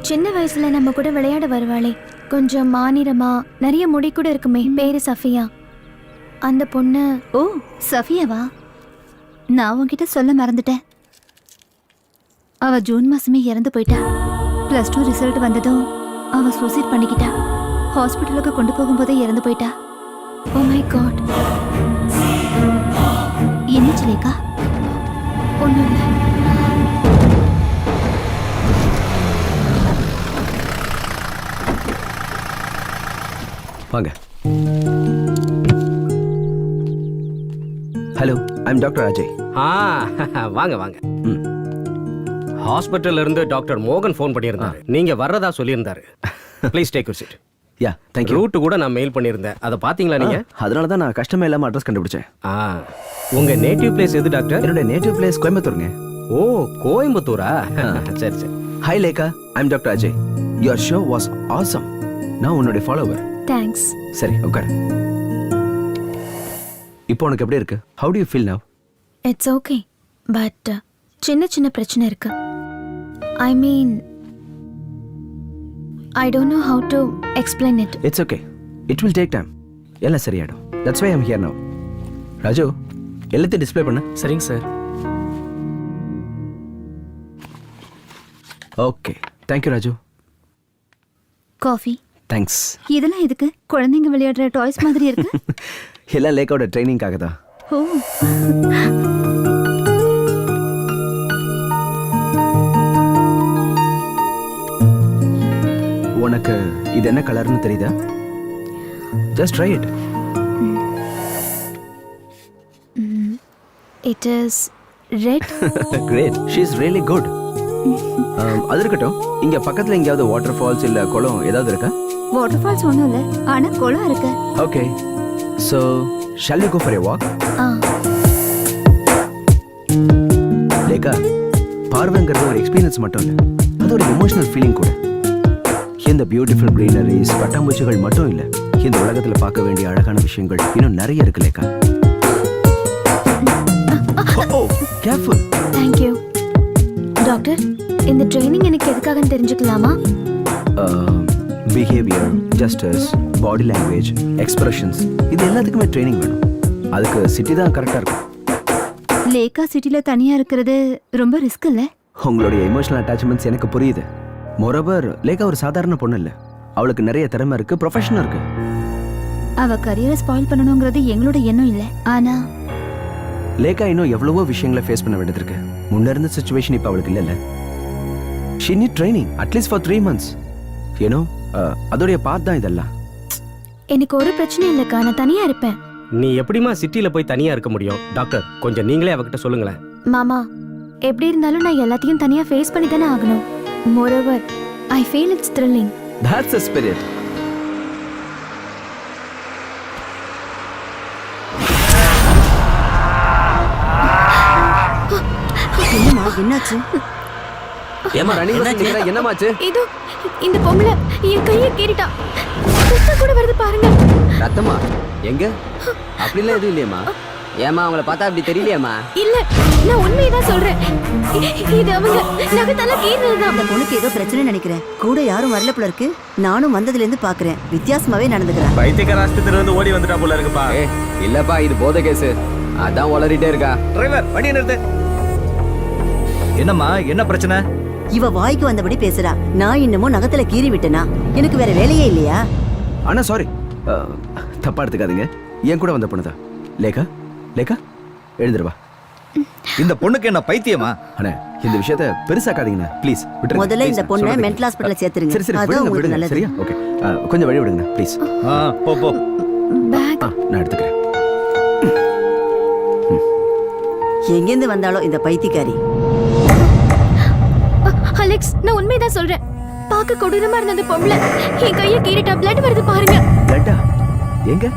சின்ன வயசுல நம்ம கூட விளையாட வருவாளே, கொஞ்சம் மாநிறமா நிறைய முடி கூட இருக்குமே, பேரு சஃபியா. அந்த பொண்ணு. ஓ, சஃபியாவா? நான் உன்கிட்ட சொல்ல மறந்துட்டேன். அவ ஜூன் மாசமே இறந்து போயிட்டா. +2 ரிசல்ட் வந்ததும் அவ சூசைட் பண்ணிக்கிட்டா. ஹாஸ்பிட்டலுக்கு கொண்டு போகும்போதே இறந்து போயிட்டா. Oh my god. என்னாச்சு லேகா? ஒண்ணும் இல்லை. வாங்க. Hello, I'm doctor Ajay. வாங்க வாங்க. ஹாஸ்பிட்டல்ல இருந்து டாக்டர் மோகன் ஃபோன் பண்ணியிருந்தாரு. நீங்க வர்றதா சொல்லியிருந்தாரு. Please take your seat. Yeah, thank you. Route கூட நான் மெயில் பண்ணியிருந்தேன். அதை பாத்தீங்களா நீங்க? அதனால தான் நான் கஷ்டமே இல்லாமல் அட்ரஸ் கண்டுபிடிச்சேன். உங்க நேட்டிவ் பிளேஸ் எது டாக்டர்? என்னோட நேட்டிவ் பிளேஸ் கோயம்புத்தூருங்க. ஓ, கோயம்புத்தூரா? சரி சரி. Hi Lekha, I'm doctor Ajay. Your show was awesome. நான் உன்னுடைய ஃபாலோவர். தேங்க்ஸ். சரி, உட்காரு. இப்போ உனக்கு எப்படி இருக்கு? How do you feel now? It's okay, but சின்ன சின்ன பிரச்சனை இருக்கு. I mean, I don't know how to explain it. It's okay, it will take time. எல்லாம் சரியாயிடும். That's why I'm here now. Raju, எல்லாத்தையும் டிஸ்ப்ளே பண்ணு. சரிங்க sir. Okay, thank you Raju. Coffee. Thanks. இதெல்லாம் எதுக்கு? குழந்தைங்க விளையாடுற டாய்ஸ் மாதிரி இருக்கு. எல்லாம் லேக்காவோட ட்ரைனிங்காக தான். ஓ, உனக்கு இது என்ன கலர்னு தெரியுதா? Just try it. It is red. Great, she is really good. அது இருக்கட்டும், இங்க பக்கத்துல எங்கேயாவது வாட்டர் ஃபால்ஸ் இல்ல குளம் ஏதாவது இருக்கா? வாட்டர் ஃபால்ஸ் ஒண்ணும் இல்ல, ஆனா குளம் இருக்கு. Okay, so shall we go for a walk? Lekha, பார்வைங்கிறது ஒரு எக்ஸ்பீரியன்ஸ் மட்டும் இல்ல, அது ஒரு எமோஷனல் ஃபீலிங் கூட. இந்த பியூட்டிஃபுல் கிரீனரிஸ், பட்டாம்பூச்சிகள் மட்டும் இல்ல, இந்த உலகத்துல பார்க்க வேண்டிய அழகான விஷயங்கள் இன்னும் நிறைய இருக்கு லேகா. ஓ, கேர்ஃபுல். Thank you doctor. இந்த ட்ரைனிங் எனக்கு எதுக்காகன்னு தெரிஞ்சுக்கலாமா? Behaviour, justice, body language, expressions, இது எல்லாத்துக்குமே ட்ரைனிங் வேணும். அதுக்கு சிட்டி தான் கரெக்டாக இருக்கும். லேகா சிட்டில தனியா இருக்கிறது ரொம்ப ரிஸ்க் இல்ல? உங்களுடைய எமோஷனல் அட்டாச்மெண்ட்ஸ் எனக்கு புரியுது. மோரோவர், லேகா ஒரு சாதாரண பொண்ணு இல்லை, அவளுக்கு நிறைய திறமை இருக்கு, ப்ரொஃபஷனும் இருக்கு. அவ கரியரை ஸ்பாயில் பண்ணணுங்கிறது எங்களோட எண்ணம் இல்ல. ஆனா லேகா இன்னும் எவ்வளவோ விஷயங்களை ஃபேஸ் பண்ண வேண்டியது இருக்கு. முன்ன இருந்த சிச்சுவேஷன் இப்போ அவளுக்கு இல்லைல்ல. She NEET training at least for 3 months. ஏனோ அதோடைய பார்ட் தான் இதெல்லாம். எனக்கு ஒரு பிரச்சனை இல்லைக்கா, நான் தனியா இருப்பேன். நீ எப்படிமா சிட்டில போய் தனியா இருக்க முடியும்? டாக்டர், கொஞ்சம் நீங்களே அவகிட்ட சொல்லுங்களேன். மாமா, எப்படி இருந்தாலும் நான் எல்லாத்தையும் தனியா ஃபேஸ் பண்ணி தானே ஆகணும். Moreover, I feel it's thrilling. That's the spirit. என்னம்மா, என்னாச்சு? ஏமா ரணிங் நிக்கிற, என்னமாச்சு? இதோ இந்த பொம்பளை என் கையை கீறிட்டா. ரத்தம் கூட வருது பாருங்க. ரத்தமா? எங்க? அப்படிலாம் எதுவும் இல்லையம்மா. ஏமா அவங்கள பார்த்தா அப்படி தெரியலையாம்மா? இல்ல, நான் உண்மையதான் சொல்றேன். இது அவங்க நகத்தால கீறினதுதான். அந்த பொண்ணுக்கு ஏதோ பிரச்சனை நினைக்கிறேன். கூட யாரும் வரல போல இருக்கு. நானும் வந்ததுல இருந்து பாக்குறேன், வித்தியாசமாவே நடந்துக்கிறேன். பைத்தியக்கார ஆஸ்பத்திரியில இருந்து ஓடி வந்துட்டா போல இருக்குப்பா. இல்லப்பா, இது போதை கேஸ். அதான் உளறிட்டே இருக்கா. டிரைவர், வண்டியை நிறுத்து. என்னம்மா, என்ன பிரச்சனை? இவ வாய்க்கு வந்தபடி பேசுறா. நான் இன்னமும் நகத்துல கீறி விட்டனா? எனக்கு வேற வேலையே இல்லையா? அண்ணா சாரி, தப்பா எடுத்துக்காதீங்க. என் கூட வந்த பொண்ணுதான். லேகா, லேகா எழுந்துருவா. இந்த பொண்ணுக்கு என்ன பைத்தியமா? அண்ணா இந்த விஷயத்தை பெருசாக்காதீங்கண்ணா ப்ளீஸ். முதல்ல இந்த பொண்ணை மென்டல் ஹாஸ்பிட்டல் சேர்த்துருங்க. சரி சரி அதான் விடுங்க உங்களுக்கு விடுங்க. நல்லது. சரியா? ஓகே, கொஞ்சம் வழி விடுங்க ப்ளீஸ். போ போ. பேக் நான் எடுத்துக்கிறேன். எங்கேருந்து வந்தாலோ இந்த பைத்தியக்காரி. அலெக்ஸ், நான் உண்மைதான் சொல்றேன். பார்க்க கொடூரமா இருந்த அந்த பொம்பளை என் கையை கீறிட்டா பிளட் வருது பாருங்க. லட்டா எங்க?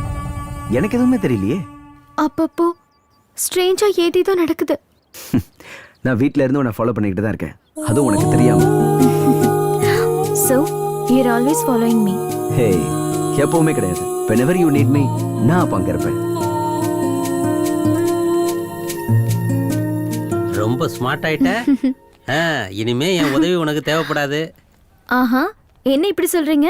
எனக்கு எதுவுமே தெரியலையே. அப்பப்போ ஸ்ட்ரேஞ்சா ஏதேதோ நடக்குது. நான் வீட்ல இருந்து உன்னை ஃபாலோ பண்ணிக்கிட்டு தான் இருக்கேன். அதுவும் உனக்கு தெரியாம. So, you're always following me. ஹே, எப்பவுமே கிடையாது. whenever you need me, நான் அப்ப அங்க இருப்பேன். ரொம்ப ஸ்மார்ட் ஆயிட்ட. இனிமே என் உதவி உனக்கு தேவைப்படாது. ஆஹா, என்ன இப்படி சொல்றீங்க?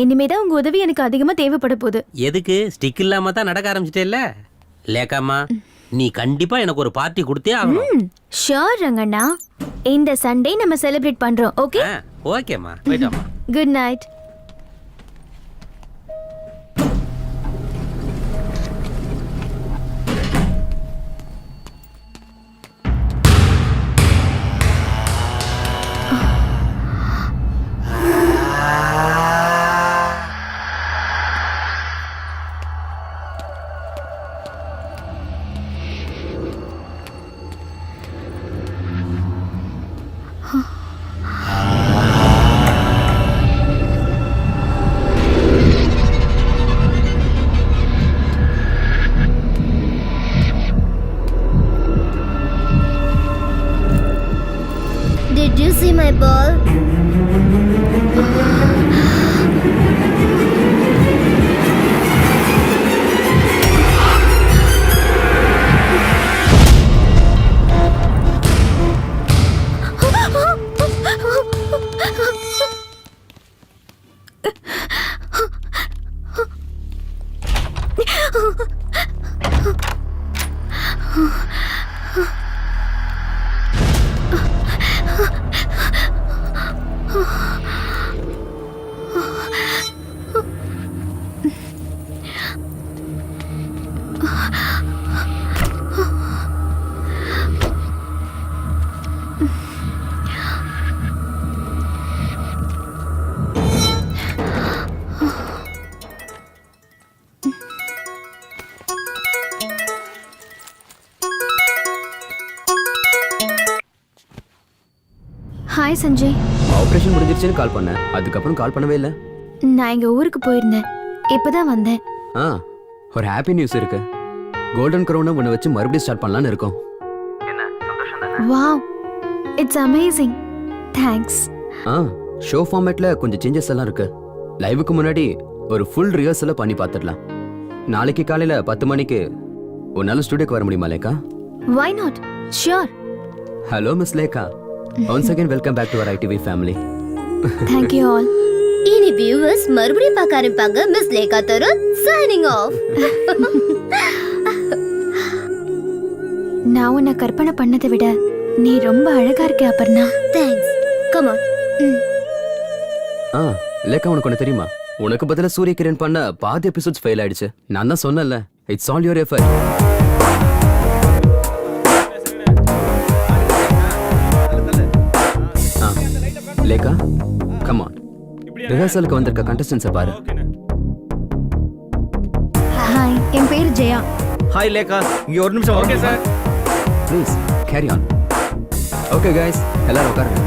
இனிமேதான் உங்க உதவி எனக்கு அதிகமா தேவைப்பட போகுது. எதுக்கு? ஸ்டிக் இல்லாம தான் நடக்க ஆரம்பிச்சிட்டேல்ல. லேக்காமா, நீ கண்டிப்பா எனக்கு ஒரு பார்ட்டி கொடுத்தே ஆகணும். ஷூர் ரங்கண்ணா. இந்த சண்டே நம்ம செலிப்ரேட் பண்றோம். ஓகே? ஓகேம்மா, போயிட்டோம்மா. Good night. Did you see my ball? Hi Sanjay. Operation முடிஞ்சிருச்சுன்னு கால் பண்ணேன். அதுக்கப்புறம் கால் பண்ணவே இல்லை. நான் எங்க ஊருக்கு போயிருந்தேன். இப்பதான் வந்தேன். ஒரு ஹாப்பி நியூஸ் இருக்கு. கோல்டன் க்ரௌனை ஒன்று வச்சு மறுபடியும் ஸ்டார்ட் பண்ணலான்னு இருக்கோம். Wow, it's amazing. Thanks. Show ஃபார்மேட்ல கொஞ்சம் சேஞ்சஸ் எல்லாம் இருக்கு. லைவுக்கு முன்னாடி ஒரு ஃபுல் ரிஹர்சலை பண்ணி பார்த்துடலாம். நாளைக்கு காலையில 10 மணிக்கு உன்னால ஸ்டுடியோக்கு வர முடியுமா Lekha? Why not? Sure. Hello miss Lekha. Once again welcome back to our ITV family. Thank you all. இனி வியூவர்ஸ் மறுபடியும் பார்க்க ஆரம்பிப்பாங்க. Miss Lekha Tarun signing off. நான் உன்னை கற்பனை பண்ணதை விட நீ ரொம்ப அழகா இருக்க Aparna. Thanks. Come on. Lekha உனக்கு ஒன்று தெரியுமா? உனக்கு பதிலா சூரிய கிரண் பண்ண பாதி எபிசோட்ஸ் ஃபெயில் ஆயிடுச்சு. நான் தான் சொன்னேன்ல, it's all your effort. Lekha come on. ரிஹர்சலுக்கு வந்திருக்க கண்டஸ்டன்ஸை பாரு. ஹாய், என் பேர் ஜெயா. ஹாய் லேகா, இங்க ஒரு நிமிஷம். Okay sir. Please carry on. Okay guys, எல்லாரும் உட்காருங்க.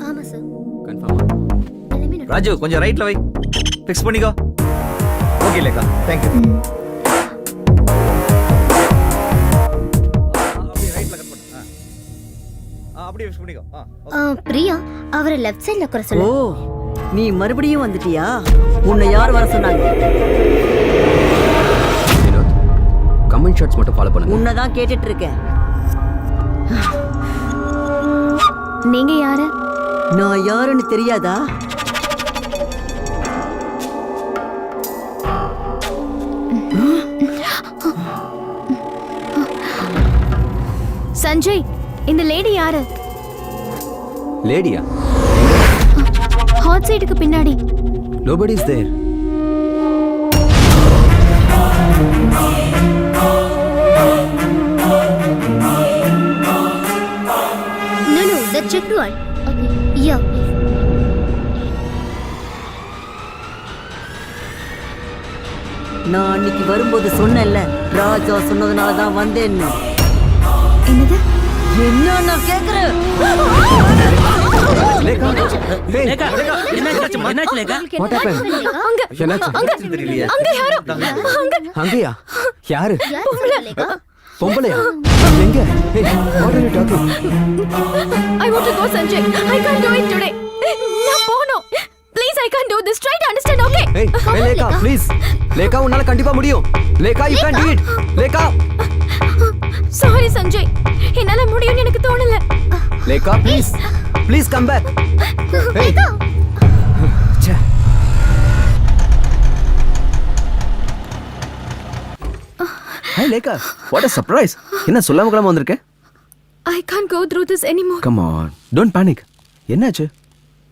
ஆமா சார். கன்ஃபார்மா? ராஜு கொஞ்சம் ரைட்ல வை. ஃபிக்ஸ் பண்ணிக்கோ. Okay Lekha, thank you. அப்படியே ஃபிக்ஸ் பண்ணிக்கோ. பிரியா, அவரை லெஃப்ட் சைடுல உட்கார ஓ, சொல்லு. நீ மறுபடியும் வந்துட்டியா? உன்னை யார் வர சொன்னாங்க? வினோத், கமெண்ட் ஷாட்ஸ் மட்டும் ஃபாலோ பண்ணுங்க. உன்னதான் கேட்டுட்டு இருக்கேன். நீங்க யாரு? நான் யாருன்னு தெரியாதா? சஞ்சய், இந்த லேடி யாரு? லேடியா? ஹாட் சைடுக்கு பின்னாடி. Nobody is there. No, the checked one. Okay. Yeah. நான் அன்னைக்கு வரும்போது சொன்னேன்ல, ராஜா சொன்னதுனால தான் வந்தேன்னு. என்னது? என்ன நான் கேக்குறேன்? லேகா, hey, லேகா, என்னாச்சு லேகா? what happened? என்னாச்சு? தெரியலையே. அங்க யாரோ? அங்கயா? யாரு? Lega. பொம்பளையா? எங்க? Hey, what are you talking? I want to go, Sanjay. I can't do it today. நான் போணும். Please, I can't do this. Try to understand, okay? Hey, hey, Lekha, please. Lekha, உன்னால கண்டிப்பா முடியும். Lekha, you can do it. Lekha. Sorry, Sanjay. என்னால முடியும்னு எனக்கு தோணல. Lekha, please. Please come back. Hey. ச்சே. Hi Lekha, what a surprise. என்ன சொல்லாம கிளம்ப வந்திருக்க? I can't go through this anymore. Come on, don't panic. என்னாச்சு?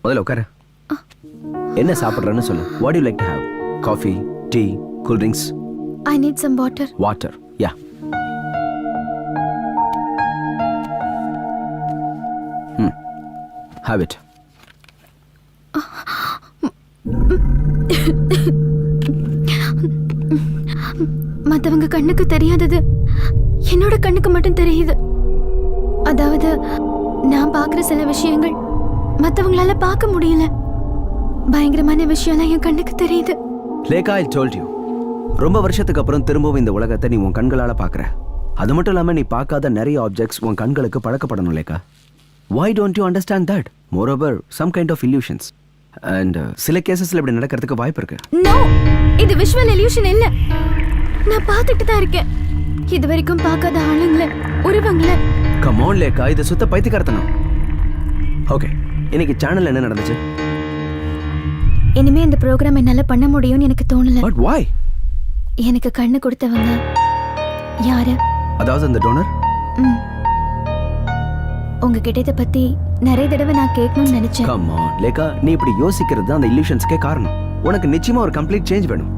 முதல்ல உட்காரு. என்ன சாப்பிடுறன்னு சொல்லு. What do you like to have? Coffee, tea, cool drinks? I need some water. Water, yeah. Have it. மத்தவங்க கண்ணுக்கு தெரியாதது என்னோட கண்ணுக்கு மட்டும் தெரியுது. அதாவது நான் பார்க்குற சில விஷயங்கள் மத்தவங்களால பார்க்க முடியல. பயங்கரமான விஷயம்லாம் என் கண்ணுக்கு தெரியுது. Lekha, I told you. ரொம்ப வருஷத்துக்கு அப்புறம் திரும்பவும் இந்த உலகத்தை நீ உன் கண்களால பார்க்குற. அது மட்டும் இல்லாம நீ பார்க்காத நிறைய ஆப்ஜெக்ட்ஸ் உன் கண்களுக்கு பழக்கப்படணும் Lekha. Why don't you understand that? Moreover, some kind of illusions. And சில கேசஸ்ல இப்படி நடக்கிறதுக்கு வாய்ப்பு இருக்கு. No, இது விஷுவல் illusion இல்ல. நான் பார்த்துட்டு தான் இருக்கேன். இது வரைக்கும் பார்க்காத ஆளுங்கள, உருவங்கள. Come on Lekha, இது சுத்த பைத்தியக்காரத்தனம். ஓகே, இன்னைக்கு சேனல்ல என்ன நடந்துச்சு? இனிமே இந்த ப்ரோக்ராம் என்னால பண்ண முடியும்னு எனக்கு தோணல. But why? எனக்கு கண்ணு கொடுத்தவங்க யாரு? அதாவது அந்த டோனர்? உங்ககிட்ட இதை பத்தி நிறைய தடவை நான் கேட்கணும்னு நினைச்சேன். Come on Lekha, நீ இப்படி யோசிக்கிறது தான் அந்த illusionsக்கே காரணம். உனக்கு நிச்சயமா ஒரு கம்ப்ளீட் சேஞ்ச் வேணும்.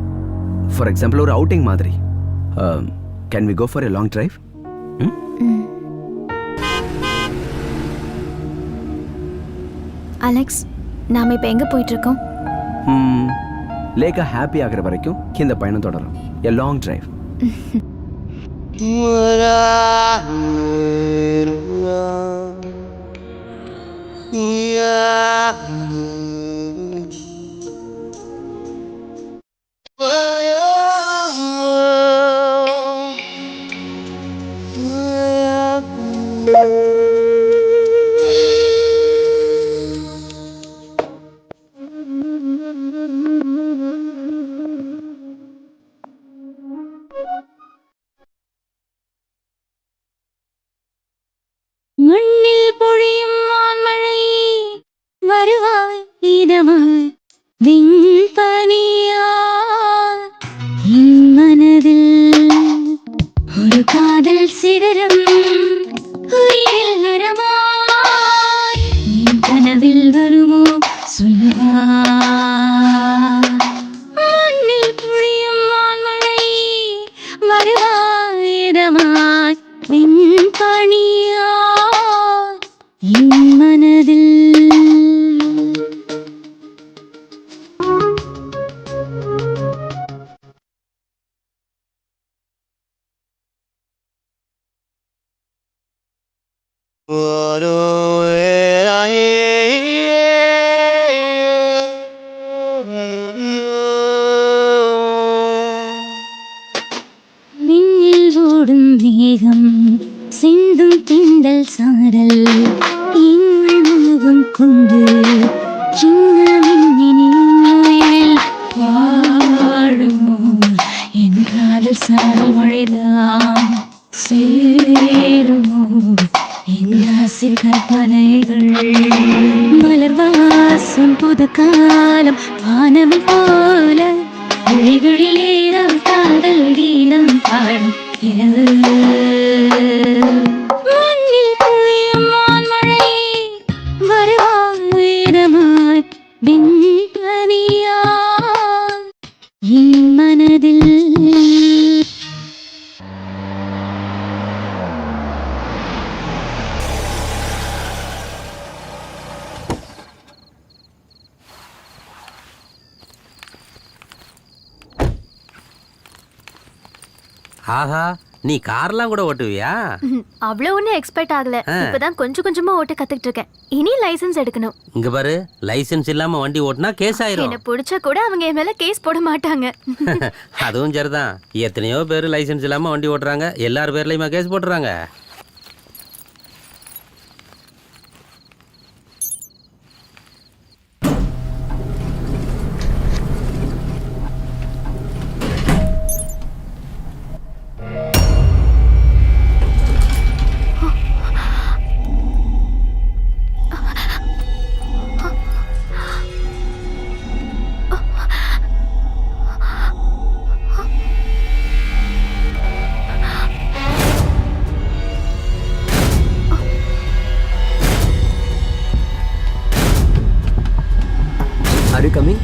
ஃபார் எக்ஸாம்பிள் ஒரு அவுட்டிங் மாதிரி. Can we go for a long drive? Alex, நாம இப்ப எங்க போயிட்டு இருக்கோம்? லேக்கா ஹாப்பி ஆகிற வரைக்கும் இந்த பயணம் தொடரும். A long drive. மண்ணில் பொழியும் மான்மழை வருவாய் இதமாய் விண்பனியால் என் மனதில் ஒரு காதல் சிதறம் உயிரில் வரமாய் என் கனவில் வருமோ சொல்லுவாய். மண்ணில் பொழியும் மான்மழை வருவாய் இதமாய் விண்பனியால் என் மனதில். விண்ணில் ஓடும் மேகம் சிந்தும் திண்டல் சாரல் எங்கள் முகம் கொண்டு சின்ன விண்ணினில் வாழுமோ என் காதல் சாரல் மழைதான் சேருமோ என் ஆசை கற்பனைகள் மலர் வாசம் புது காலம் வானவில் போல விழிகளிலே நம் காதல் கீதம் பாடும் இரவு. மண்ணில் ஆஹா, நீ கார்லாம் கூட ஓட்டுவியா? அவ்வளவு ஒன்றும் எக்ஸ்பெக்ட் ஆகல. இப்பதான் கொஞ்சம் கொஞ்சமா ஓட்ட கத்துக்கிட்டு இருக்கேன். இனி லைசென்ஸ் எடுக்கணும். இங்க பாரு, லைசென்ஸ் இல்லாம வண்டி ஓட்டினா கேஸ் ஆயிரும். என்ன பிடிச்சா கூட அவங்க என் மேல கேஸ் போட மாட்டாங்க. அதுவும் சரிதான். எத்தனையோ பேர் லைசென்ஸ் இல்லாம வண்டி ஓட்டுறாங்க. எல்லார் பேர்லயுமா கேஸ் போட்டுறாங்க? Are you coming?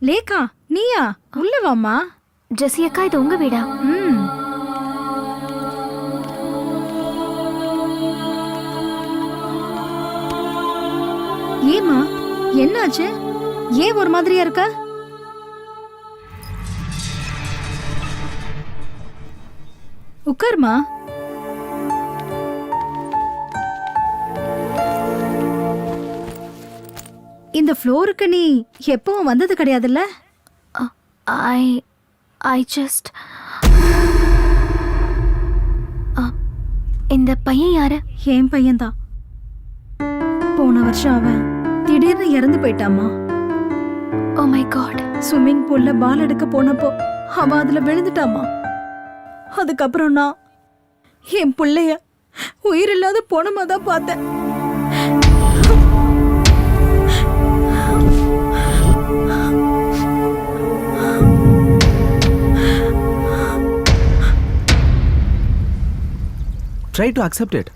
லேக்கா, நீயா? உள்ள வாமா. ஜெசி அக்கா, இது உங்க வீடா? ஏமா, என்னாச்சு? ஏன் ஒரு மாதிரியா இருக்க? உட்காருமா. இந்த ஃப்ளோருக்கு நீ எப்பவும் வந்தது கிடையாதுல்ல? ஐ ஜஸ்ட் இந்த பையன் யாரு? என் பையன்தான். போன வருஷம் அவன் திடீர்னு இறந்து போயிட்டாமா. Oh my god. ஸ்விம்மிங் பூல்ல பால் எடுக்க போனப்போ அவன் அதுல விழுந்துட்டாமா. அதுக்கப்புறம் நான் என் பிள்ளைய உயிரில்லாத போனமா தான் பார்த்தேன். Try to accept it.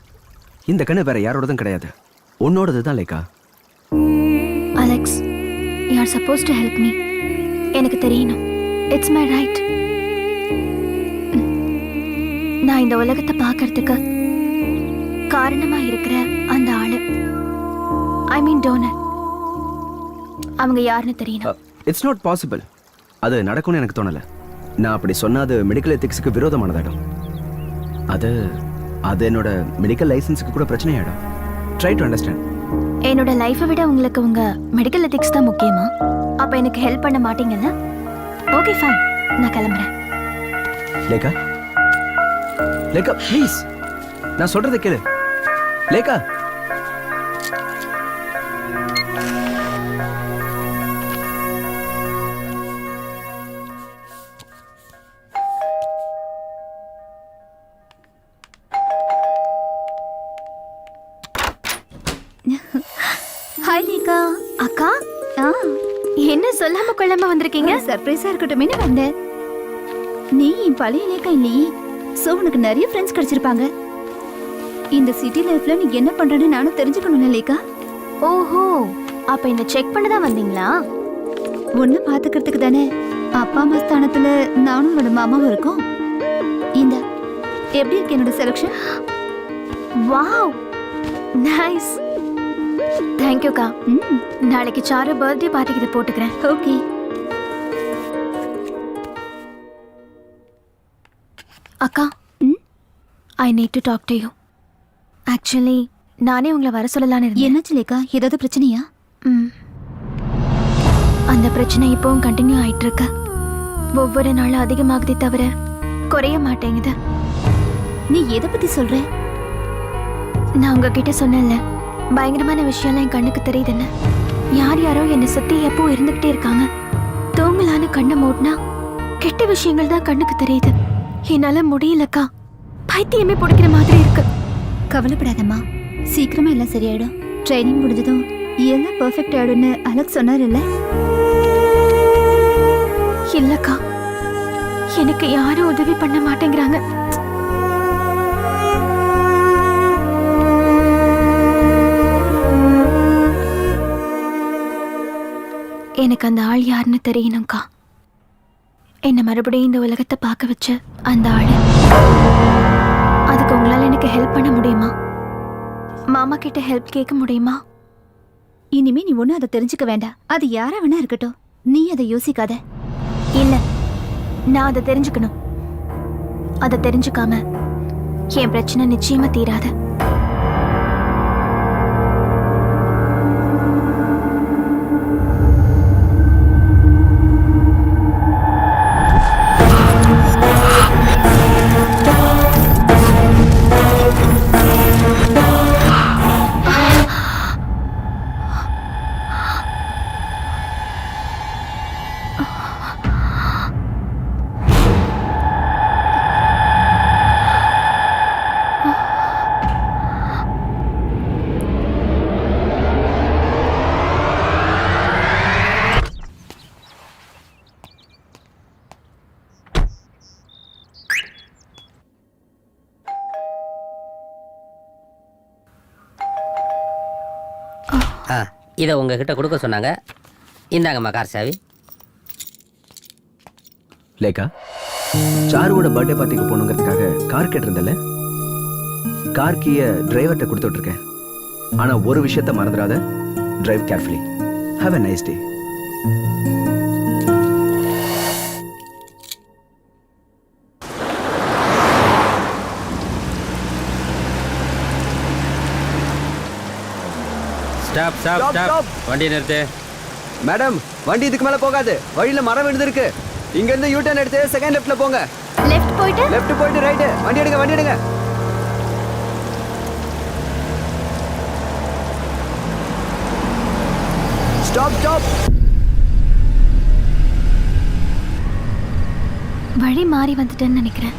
இந்த கண்ணு வேற யாரோடதும் கிடையாது, உன்னோடது தான் Lekha. Alex, you are suppose to help me. எனக்கு தெரியணும். It's my right. நான் இந்த உலகத்தை பார்க்கறதுக்கு காரணமா இருக்கிற அந்த ஆளு, ஐ மீன் டோனர், அவங்க யாருன்னு தெரியணும். It's not possible. அது நடக்கும்னு எனக்கு தோணல. நான் அப்படி சொன்னா அது மெடிக்கல் எத்திக்ஸுக்கு விரோதமானதாகும். அது அது என்னோட மெடிக்கல் லைசன்ஸுக்கு கூட பிரச்சனையாயிடும். Try to understand. என்னோட லைஃபை விட உங்களுக்கு உங்க மெடிக்கல் எத்திக்ஸ் தான் முக்கியமா? அப்ப எனக்கு ஹெல்ப் பண்ண மாட்டீங்கல்ல? ஓகே ஃபைன், நான் கிளம்புறேன். லேக்கா, லேக்கா ப்ளீஸ், நான் சொல்றதை கேளு. லேக்கா ஹாய் லேகா. அக்கா ஆ, என்ன சொல்லாம கொள்ளாம வந்திருக்கீங்க? சர்ப்ரைஸா இருக்கட்டும்னு வந்தேன். நீ என் பழைய லேகா இல்லையே, சோ உனக்கு நிறைய ஃப்ரெண்ட்ஸ் கிடைச்சிருப்பாங்க. இந்த சிட்டி லைஃப்ல நீ என்ன பண்றன்னு நானும் தெரிஞ்சுக்கணும்ல லேகா. ஓஹோ, அப்ப என்ன செக் பண்ண தான் வந்தீங்களா? ஒன்னு பாத்துக்கிறதுக்கு தானே. அப்பா அம்மா ஸ்தானத்துல நானும் என்னோட மாமாவும் இருக்கோம். இந்த எப்படி இருக்கு என்னோட செலக்ஷன்? Wow, nice. தேங்க்யூ அக்கா. நாளைக்கு சாரு பர்த்டே பார்ட்டிக்கு இதை போட்டுக்கிறேன். ஓகே. அக்கா, I need to talk to you. Actually நானே உங்களை வர சொல்லலான்னு இருந்தேன். என்னாச்சு லேகா, ஏதாவது பிரச்சனையா? அந்த பிரச்சனை இப்பவும் கண்டினியூ ஆயிட்டு இருக்கு. ஒவ்வொரு நாளும் அதிகமாகுதே தவிர குறைய மாட்டேங்குது. நீ எதை பத்தி சொல்ற? நான் உங்ககிட்ட சொன்னேன்ல, பயங்கரமான விஷயம்லாம் என் கண்ணுக்கு தெரியுதுன்னு. யார் யாரோ என்னை சுத்தி எப்போ இருந்துகிட்டே இருக்காங்க. தூங்கலான்னு கண்ணை மூடினா கெட்ட விஷயங்கள் தான் கண்ணுக்கு தெரியுது. என்னால முடியலக்கா, பைத்தியமே பிடிக்கிற மாதிரி இருக்கு. கவலைப்படாதம்மா, சீக்கிரமா எல்லாம் சரியாயிடும். ட்ரைனிங் முடிஞ்சதும் எல்லாம் பெர்ஃபெக்ட் ஆயிடும்னு அலெக்ஸ் சொன்னார் இல்ல? இல்லக்கா, எனக்கு யாரும் உதவி பண்ண மாட்டேங்கிறாங்க. எனக்கு அந்த ஆள் யாருன்னு தெரியணும்க்கா. என்ன மறுபடியும் இந்த உலகத்தை பார்க்க வச்ச அந்த ஆளு. அதுக்கு உங்களால எனக்கு ஹெல்ப் பண்ண முடியுமா? மாமா கிட்ட ஹெல்ப் கேட்க முடியுமா? இனிமே நீ ஒன்னும் அதை தெரிஞ்சுக்க வேண்டாம். அது யாரா வேணா இருக்கட்டும், நீ அதை யோசிக்காத. இல்ல, நான் அதை தெரிஞ்சுக்கணும். அதை தெரிஞ்சுக்காம என் பிரச்சனை நிச்சயமா தீராது. இதை உங்ககிட்ட கொடுக்க சொன்னாங்க. இந்தாங்கம்மா கார் சாவி. லேக்கா, சாருவோட பர்த்டே பார்ட்டிக்கு போகணுங்கிறதுக்காக கார் கேட்டிருந்தல, கார் கீயை டிரைவர்கிட்ட கொடுத்து விட்டுருக்கேன். ஆனா ஒரு விஷயத்த மறந்துடாத, drive carefully. Have a nice day. Stop stop stop. வண்டி நிறுத்து. மேடம், வண்டி இதுக்கு மேல போகாது. வழியில மரம் விழுந்திருக்கு. இங்க இருந்து யூ டர்ன் எடுத்து செகண்ட் லெஃப்ட்ல போங்க. லெஃப்ட் போயிட்டு லெஃப்ட் போயிட்டு ரைட். வண்டி எடுங்க, வண்டி எடுங்க. Stop stop. வழி மாறி வந்துட்டேன்னு நினைக்கிறேன்.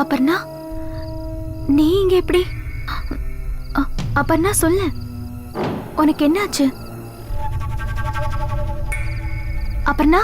அப்பர்ணா, நீ இங்க எப்படி? அப்பர்ணா சொல்லு, உனக்கு என்னாச்சு? Aparna,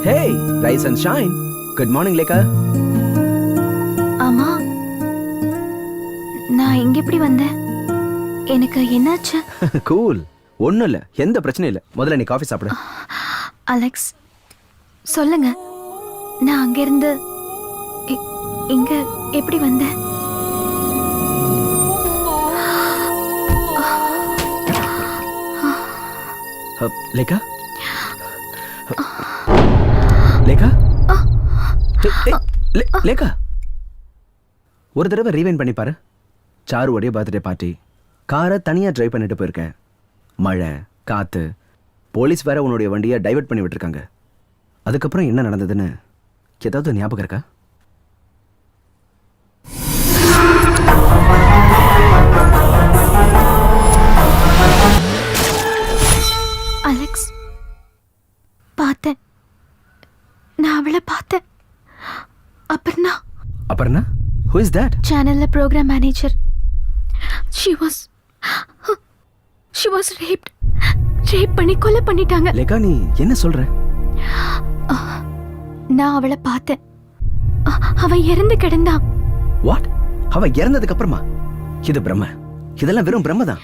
Hey, rise and shine. Good morning, Lekha. ஆமா, நான் இங்க எப்படி வந்தேன்? எனக்கு என்னாச்சு? கூல். ஒண்ணும் இல்ல, எந்த பிரச்சனையும் இல்ல. முதல்ல நீ காஃபி சாப்பிடு. அலெக்ஸ், சொல்லுங்க. நான் அங்க இருந்து இங்க எப்படி வந்தேன்? லேகா, லேகா, லேகா, ஒரு தடவை ரீவைண்ட் பண்ணி பாரு. சாருவோடைய பர்த்டே பார்ட்டி, காரை தனியா டிரைவ் பண்ணிட்டு போயிருக்கேன். மழை, காத்து, போலீஸ் வேற உன்னுடைய வண்டியை டைவர்ட் பண்ணி விட்டுருக்காங்க. அதுக்கப்புறம் என்ன நடந்ததுன்னு ஏதாவது ஞாபகம் இருக்கா? அலெக்ஸ், பார்த்தேன். நான் அவளை பார்த்தேன். Aparna. Aparna? Who is that? சேனல்ல programme manager. She was raped. Rape பண்ணி கொலை பண்ணிட்டாங்க. லேகா, நீ என்ன சொல்ற? நான் அவளை பார்த்தேன். அவ இறந்து கிடந்தா. What? அவ இறந்ததுக்கு அப்புறமா? இது பிரம்ம. இதெல்லாம் வெறும் பிரம்ம தான்.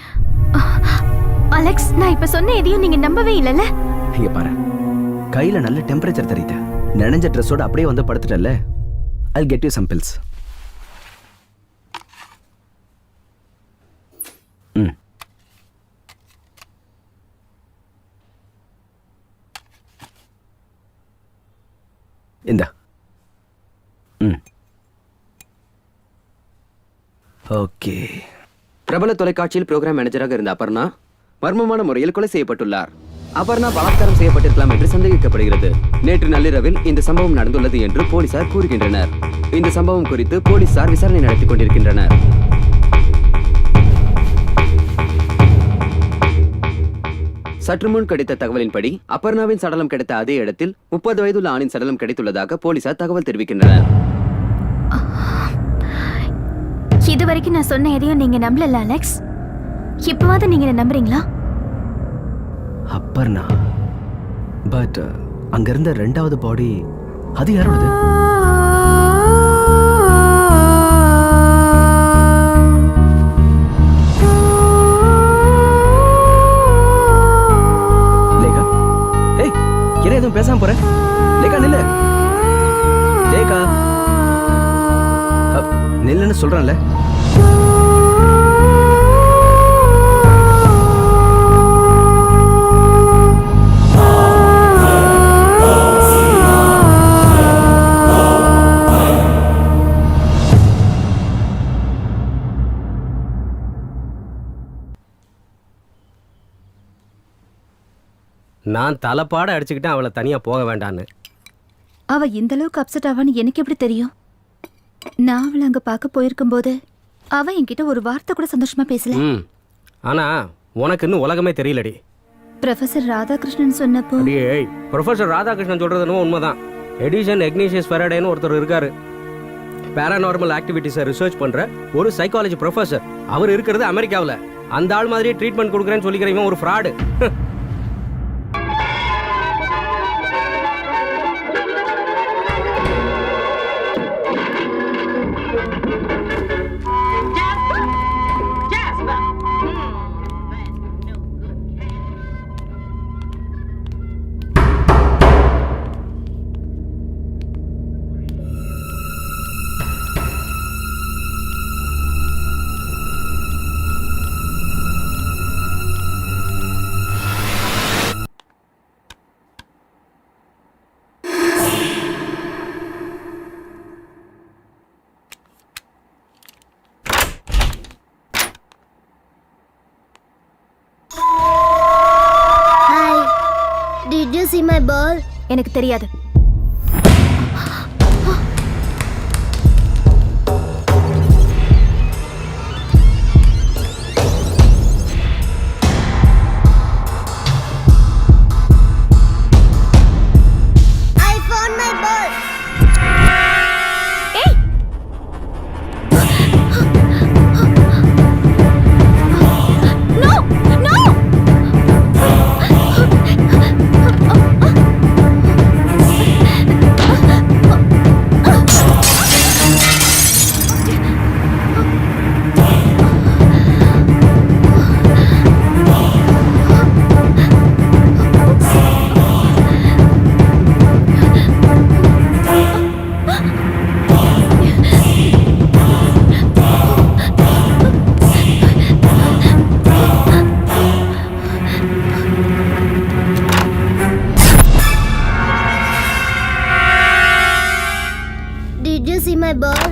அலெக்ஸ், நான் இப்ப சொன்ன எதையும் நீங்க நம்பவே இல்லைல்ல? இங்க பாரு, கையில நல்ல டெம்பரேச்சர் தெரியுது. நனைஞ்ச ட்ரெஸ்ஸோட அப்படியே வந்து படுத்துட்டல. I'll get you some pills. இந்தா. ஓகே. பிரபல தொலைக்காட்சியில் புரோகிராம் மேனேஜராக இருந்த அபர்ணா மர்மமான முறையில் கொலை செய்யப்பட்டுள்ளார். அபர்ணா பலாத்காரம் செய்யப்பட்டிருக்கலாம் என்று சந்தேகிக்கப்படுகிறது. நேற்று நள்ளிரவில் இந்த சம்பவம் நடந்துள்ளது என்று போலீசார் கூறுகின்றனர். இந்த சம்பவம் குறித்து போலீசார் விசாரணை நடத்திக் கொண்டிருக்கின்றனர். சற்று முன் கிடைத்த தகவலின்படி அபர்ணாவின் சடலம் கிடைத்த அதே இடத்தில் 30 வயதுள்ள ஆணின் சடலம் கிடைத்துள்ளதாக போலீசார் தகவல் தெரிவிக்கின்றனர். இதுவரைக்கும் நான் சொன்ன எதையும் நீங்க நம்பல அலெக்ஸ். இப்பவாவது நீங்க என்ன நம்புறீங்களா? அபர்ணா, பட் அங்க இருந்த ரெண்டாவது பாடி அது யாரோடது? லேகா, ஏய், என்ன எதுவும் பேசாம போற? லேகா, நில்லு. லேகா, நில்லுன்னு சொல்றேன்ல. நான் தலைப்பாட அடிச்சுக்கிட்டேன் அவளை தனியா போக வேண்டான்னு. அவ இந்த அளவுக்கு அப்செட் ஆவான்னு எனக்கு எப்படி தெரியும்? நான் அவளை அங்க பார்க்க போயிருக்கும் போது அவ என்கிட்ட ஒரு வார்த்தை கூட சந்தோஷமா பேசல. ஆனா உனக்கு இன்னும் உலகமே தெரியலடி. ப்ரொஃபசர் ராதாகிருஷ்ணன் சொன்னப்போ ப்ரொஃபசர் ராதாகிருஷ்ணன் சொல்றது உண்மைதான். எடிசன் எக்னீஷியஸ் ஃபெரடேன்னு ஒருத்தர் இருக்காரு. பேராநார்மல் ஆக்டிவிட்டிஸை ரிசர்ச் பண்ற ஒரு சைக்காலஜி ப்ரொஃபசர். அவர் இருக்கிறது அமெரிக்காவில். அந்த ஆள் மாதிரியே ட்ரீட்மெண்ட் கொடுக்குறேன்னு சொல்லிக்கிறவன் ஒரு fraud. you see my ball? எனக்கு தெரியாது. I found my ball. Did you see my ball?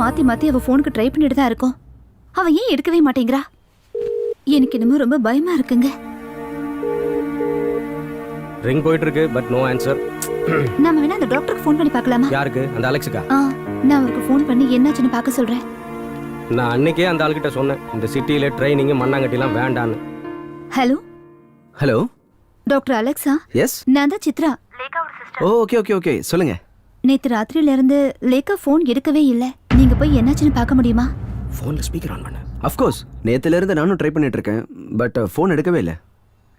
மாத்தி மாத்தி அவ போனுக்கு ட்ரை பண்ணிட்டு தான் இருக்கோம். அவ ஏன் எடுக்கவே மாட்டேங்கிறா? எனக்கு என்னமோ ரொம்ப பயமா இருக்குங்க. ரிங் போயிட்டு இருக்கு பட் நோ ஆன்சர். நாம வேணா அந்த டாக்டருக்கு ஃபோன் பண்ணி பார்க்கலாமா? யாருக்கு? அந்த அலெக்ஸுக்கா? நான் அவருக்கு ஃபோன் பண்ணி என்னாச்சுன்னு பார்க்க சொல்றேன். நான் அன்னைக்கே அந்த ஆள்கிட்ட சொன்னேன் இந்த சிட்டியில ட்ரைனிங் மண்ணாங்கட்டிலாம் வேண்டான்னு. Hello hello doctor Alexa? Yes, நான் தான் Chitra. Oh okay okay okay சொல்லுங்க. நேத்து ராத்திரியில இருந்து லேக்கா ஃபோன் எடுக்கவே இல்ல. நீங்க போய் என்னாச்சுன்னு பார்க்க முடியுமா? ஃபோன்ல ஸ்பீக்கர் ஆன் பண்ணு. ஆஃப் கோர்ஸ் நேத்துல இருந்து நானும் ட்ரை பண்ணிட்டு இருக்கேன் பட் ஃபோன் எடுக்கவே இல்ல.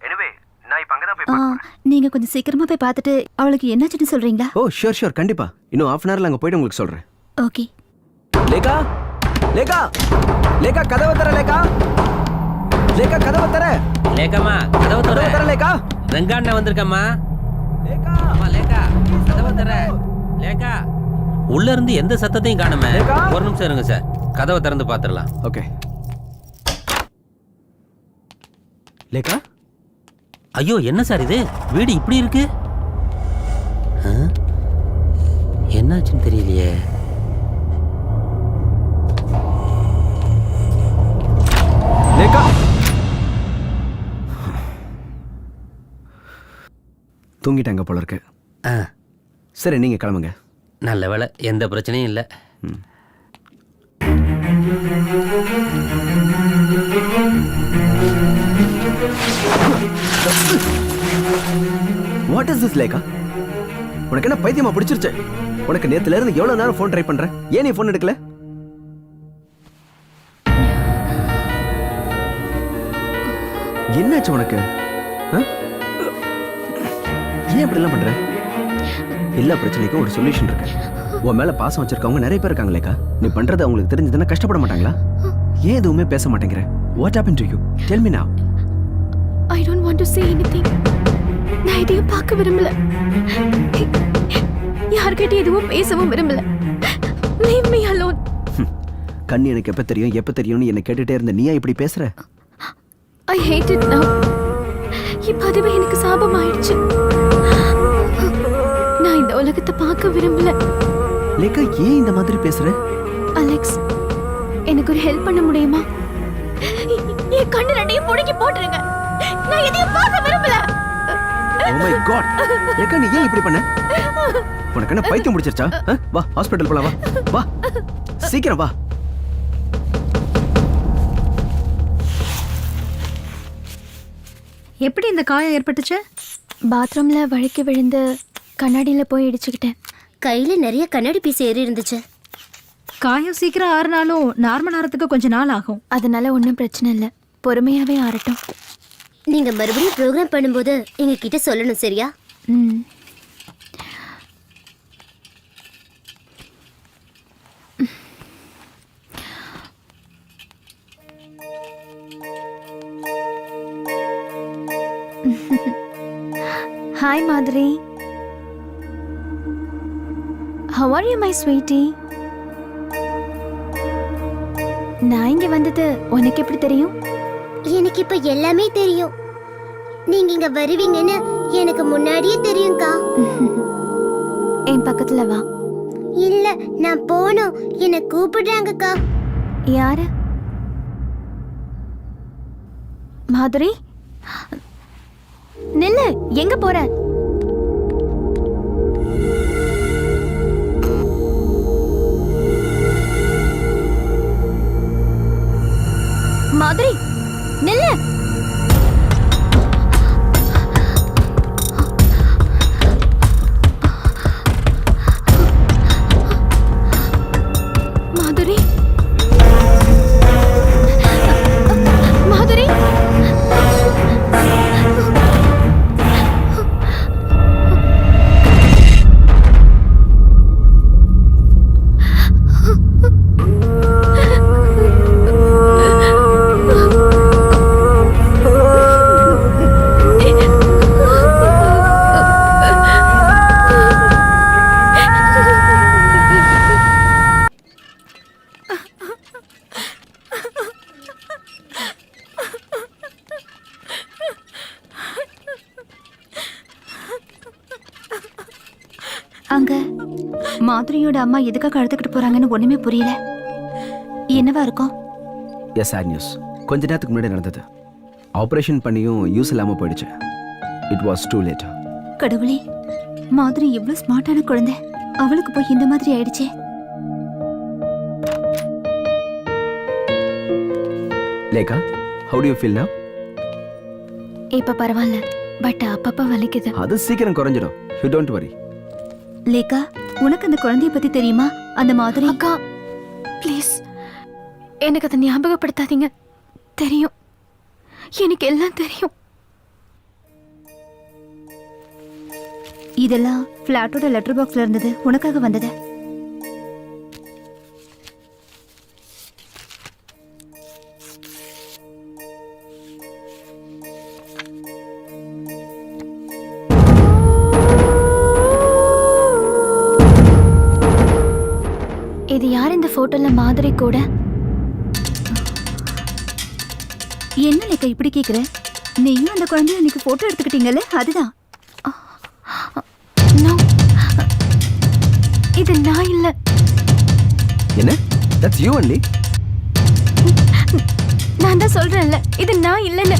எனிவே நான் இப்ப அங்க தான் போய் பார்க்கறேன். நீங்க கொஞ்சம் சீக்கிரமா போய் பார்த்துட்டு அவளுக்கு என்னாச்சுன்னு சொல்றீங்களா? ஓ ஷூர் ஷூர் கண்டிப்பா. இன்னும் half an hourல அங்க போய்ட்டு உங்களுக்கு சொல்றேன். ஓகே. லேகா லேகா லேகா கதவை தர லேகா. லேகா கதவை தர. லேகாமா கதவை கதவை தர தர. லேகா. ரெங்காண்ண வந்திருக்கம்மா. லேகா அம்மா லேகா கதவை தர. லேகா உள்ள இருந்து எந்த சத்தத்தையும் காணுமே. லேகா? ஒரு நிமிஷம் இருங்க சார், கதவை திறந்து பாத்துடலாம். ஓகே. லேகா ஐயோ என்ன சார் இது, வீடு இப்படி இருக்கு? என்னாச்சுன்னு தெரியலையே. லேகா தூங்கிட்டாங்க போல இருக்கு. சரி நீங்க கிளம்புங்க. நல்ல வேளை, எந்த பிரச்சனையும் இல்லை. What is this Lekha? உனக்கு என்ன பைத்தியமா பிடிச்சிருச்சு? உனக்கு நேத்துல இருந்து எவ்வளவு நேரம் ஃபோன் ட்ரை பண்ற? ஏன் நீ ஃபோன் எடுக்கல? என்னாச்சு உனக்கு? ஏன் இப்படி எல்லாம் பண்ற? எல்லா பிரச்சனைக்கும் ஒரு சொல்யூஷன் இருக்கு. உன் மேல பாசம் வச்சிருக்கவங்க நிறைய பேர் இருக்காங்க லேகா. நீ பண்றது அவங்களுக்கு தெரிஞ்சதுன்னா கஷ்டப்பட மாட்டாங்களா? ஏன் எதுவுமே பேச மாட்டேங்கிற? What happened to you? Tell me now. I don't want to say anything. நான் எதையும் பார்க்க விரும்பல. யார்கிட்ட எதுவும் பேசவும் விரும்பல. Leave me alone. கண்ணு எனக்கு எப்ப தெரியும்னு என்ன கேட்டுட்டே இருந்த நீயா இப்படி பேசுற? I hate it now. இப்ப அதுவே எனக்கு சாபம் ஆயிடுச்சு. நான் இந்த உலகத்தை பார்க்க விரும்பல. லேகா ஏன் இந்த மாதிரி பேசுற? அலெக்ஸ், எனக்கு ஒரு ஹெல்ப் பண்ண முடியுமா? என் கண்ணு ரெண்டையும் புடுங்கி போட்டுருங்க. நான் எதையும் பார்க்க விரும்பல. Oh my god. லேகா நீ ஏன் இப்படி பண்ண? உனக்கு என்ன பைத்தியம் முடிச்சிருச்சா? வா ஹாஸ்பிடல் போலாம் வா. வா. சீக்கிரம் வா. எப்படி இந்த காயம் ஏற்பட்டுச்சு? பாத்ரூம்ல வழுக்கி விழுந்து கண்ணாடியில போய் இடிச்சுக்கிட்டேன். கையில நிறைய கண்ணாடி பீஸ் ஏறி இருந்துச்சு. காயம் சீக்கிரம் ஆறுனாலும் நார்மல் ஆறதுக்கு கொஞ்ச நாள் ஆகும். அதனால ஒன்றும் பிரச்சனை இல்லை, பொறுமையாவே ஆறட்டும். நீங்க மறுபடியும் ப்ரோக்ராம் பண்ணும்போது எங்க கிட்ட சொல்லணும், சரியா? ம். Hi Madhuri. How are you, my sweetie? நான் இங்க வந்தது உனக்கு எப்படி தெரியும்? எனக்கு இப்ப எல்லாமே தெரியும். நீங்க இங்க வருவீங்கன்னு எனக்கு முன்னாடியே தெரியும்க்கா. என் பக்கத்துல வா. இல்ல, நான் போகணும். என்ன கூப்பிடுறாங்கக்கா. யாரு? மாதுரி, நில்லு. எங்க போற? மாதுரி, நில்லு. மாதுரி, மாதுரி. அங்க மாதுரியோட அம்மா எதுக்காக அழுதுகிட்டு போறாங்கன்னு ஒண்ணுமே புரியல. என்னவா இருக்கும்? Yes, sad news. கொஞ்ச நேரத்துக்கு முன்னாடி நடந்தது. ஆப்ரேஷன் பண்ணியும் யூஸ் இல்லாமல் போயிடுச்சு. It was too late. கடவுளே, மாதுரி எவ்வளவு ஸ்மார்ட்டான குழந்தை, அவளுக்கு போய் இந்த மாதிரி ஆயிடுச்சே. Lekha, how do you feel now? இப்ப பரவாயில்ல, பட் அப்பப்ப வலிக்குது. அது சீக்கிரம் குறைஞ்சிடும். You don't worry. லேகா, உனக்கு அந்த குழந்தைய பத்தி தெரியுமா? அந்த மாதிரி அக்கா, ப்ளீஸ் எனக்கு அதை ஞாபகப்படுத்தாதீங்க. தெரியும், எனக்கு எல்லாம் தெரியும். இதெல்லாம் பிளாட்டோட லெட்டர் பாக்ஸ்ல இருந்தது, உனக்காக வந்தது. இது யார் இந்த போட்டோல மாதுரி கூட? என்ன லேக்கா இப்படி கேக்குற? நீயும் அந்த குழந்தைய இன்னைக்கு போட்டோ எடுத்துக்கிட்டீங்கல்ல, அதுதான். No, இது நான் இல்ல. என்ன? That's you only. நான் தான் சொல்றேன்ல, இது நான் இல்லைன்னு.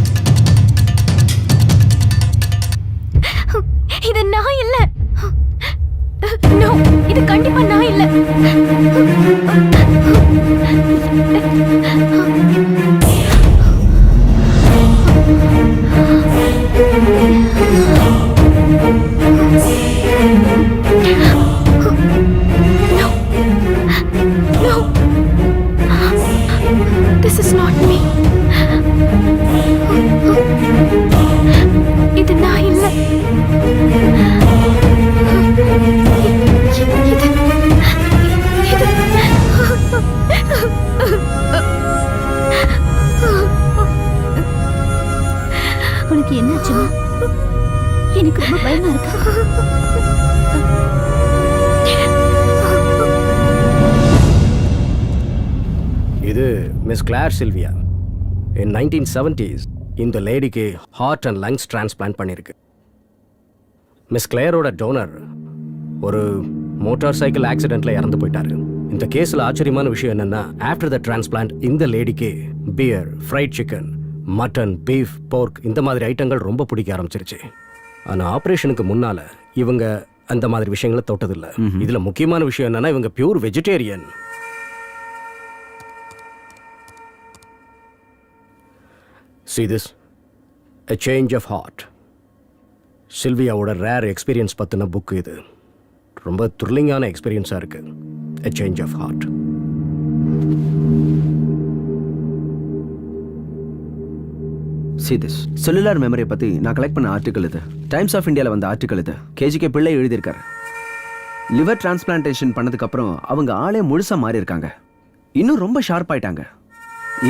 இது நான் இல்ல. No, இது கண்டிப்பா நான் இல்ல. No, this is not me. இது நான் இல்ல. உனக்கு என்னாச்சுமா? எனக்கு ரொம்ப பயமா இருக்கு. இது மிஸ் கிளார் சில்வியா. இன் 1970s இந்த லேடிக்கு ஹார்ட் அண்ட் லங்ஸ் டிரான்ஸ்பிளான்ட் பண்ணியிருக்கு. மிஸ் கிளேரோட டோனர் ஒரு மோட்டார் சைக்கிள் ஆக்சிடென்ட்ல இறந்து போயிட்டாரு. இந்த கேஸில் ஆச்சரியமான விஷயம் என்னன்னா, ஆஃப்டர் த டிரான்ஸ்பிளான்ட் இந்த லேடிக்கு beer, fried chicken, mutton, beef, pork இந்த மாதிரி ஐட்டங்கள் ரொம்ப பிடிக்க ஆரம்பிச்சிருச்சு. ஆனால் ஆப்ரேஷனுக்கு முன்னால இவங்க அந்த மாதிரி விஷயங்களை தொட்டதில்லை. இதுல முக்கியமான விஷயம் என்னன்னா, இவங்க pure vegetarian. See this? A Change of Heart. சில்வியாவோட ரேர் எக்ஸ்பீரியன்ஸ் பற்றின புக் இது. ரொம்ப த்ரில்லிங்கான எக்ஸ்பீரியன்ஸாக இருக்குது. A Change of Heart. See this. Cellular மெமரியை பற்றி நான் கலெக்ட் பண்ண ஆர்டிக்கல் இது. டைம்ஸ் ஆஃப் இந்தியாவில் வந்த ஆர்டிக்கல் இது. கேஜிகே பிள்ளை எழுதியிருக்காரு. லிவர் டிரான்ஸ்பிளான்டேஷன் பண்ணதுக்கப்புறம் அவங்க ஆளே முழுசாக மாறி இருக்காங்க. இன்னும் ரொம்ப ஷார்ப் ஆயிட்டாங்க.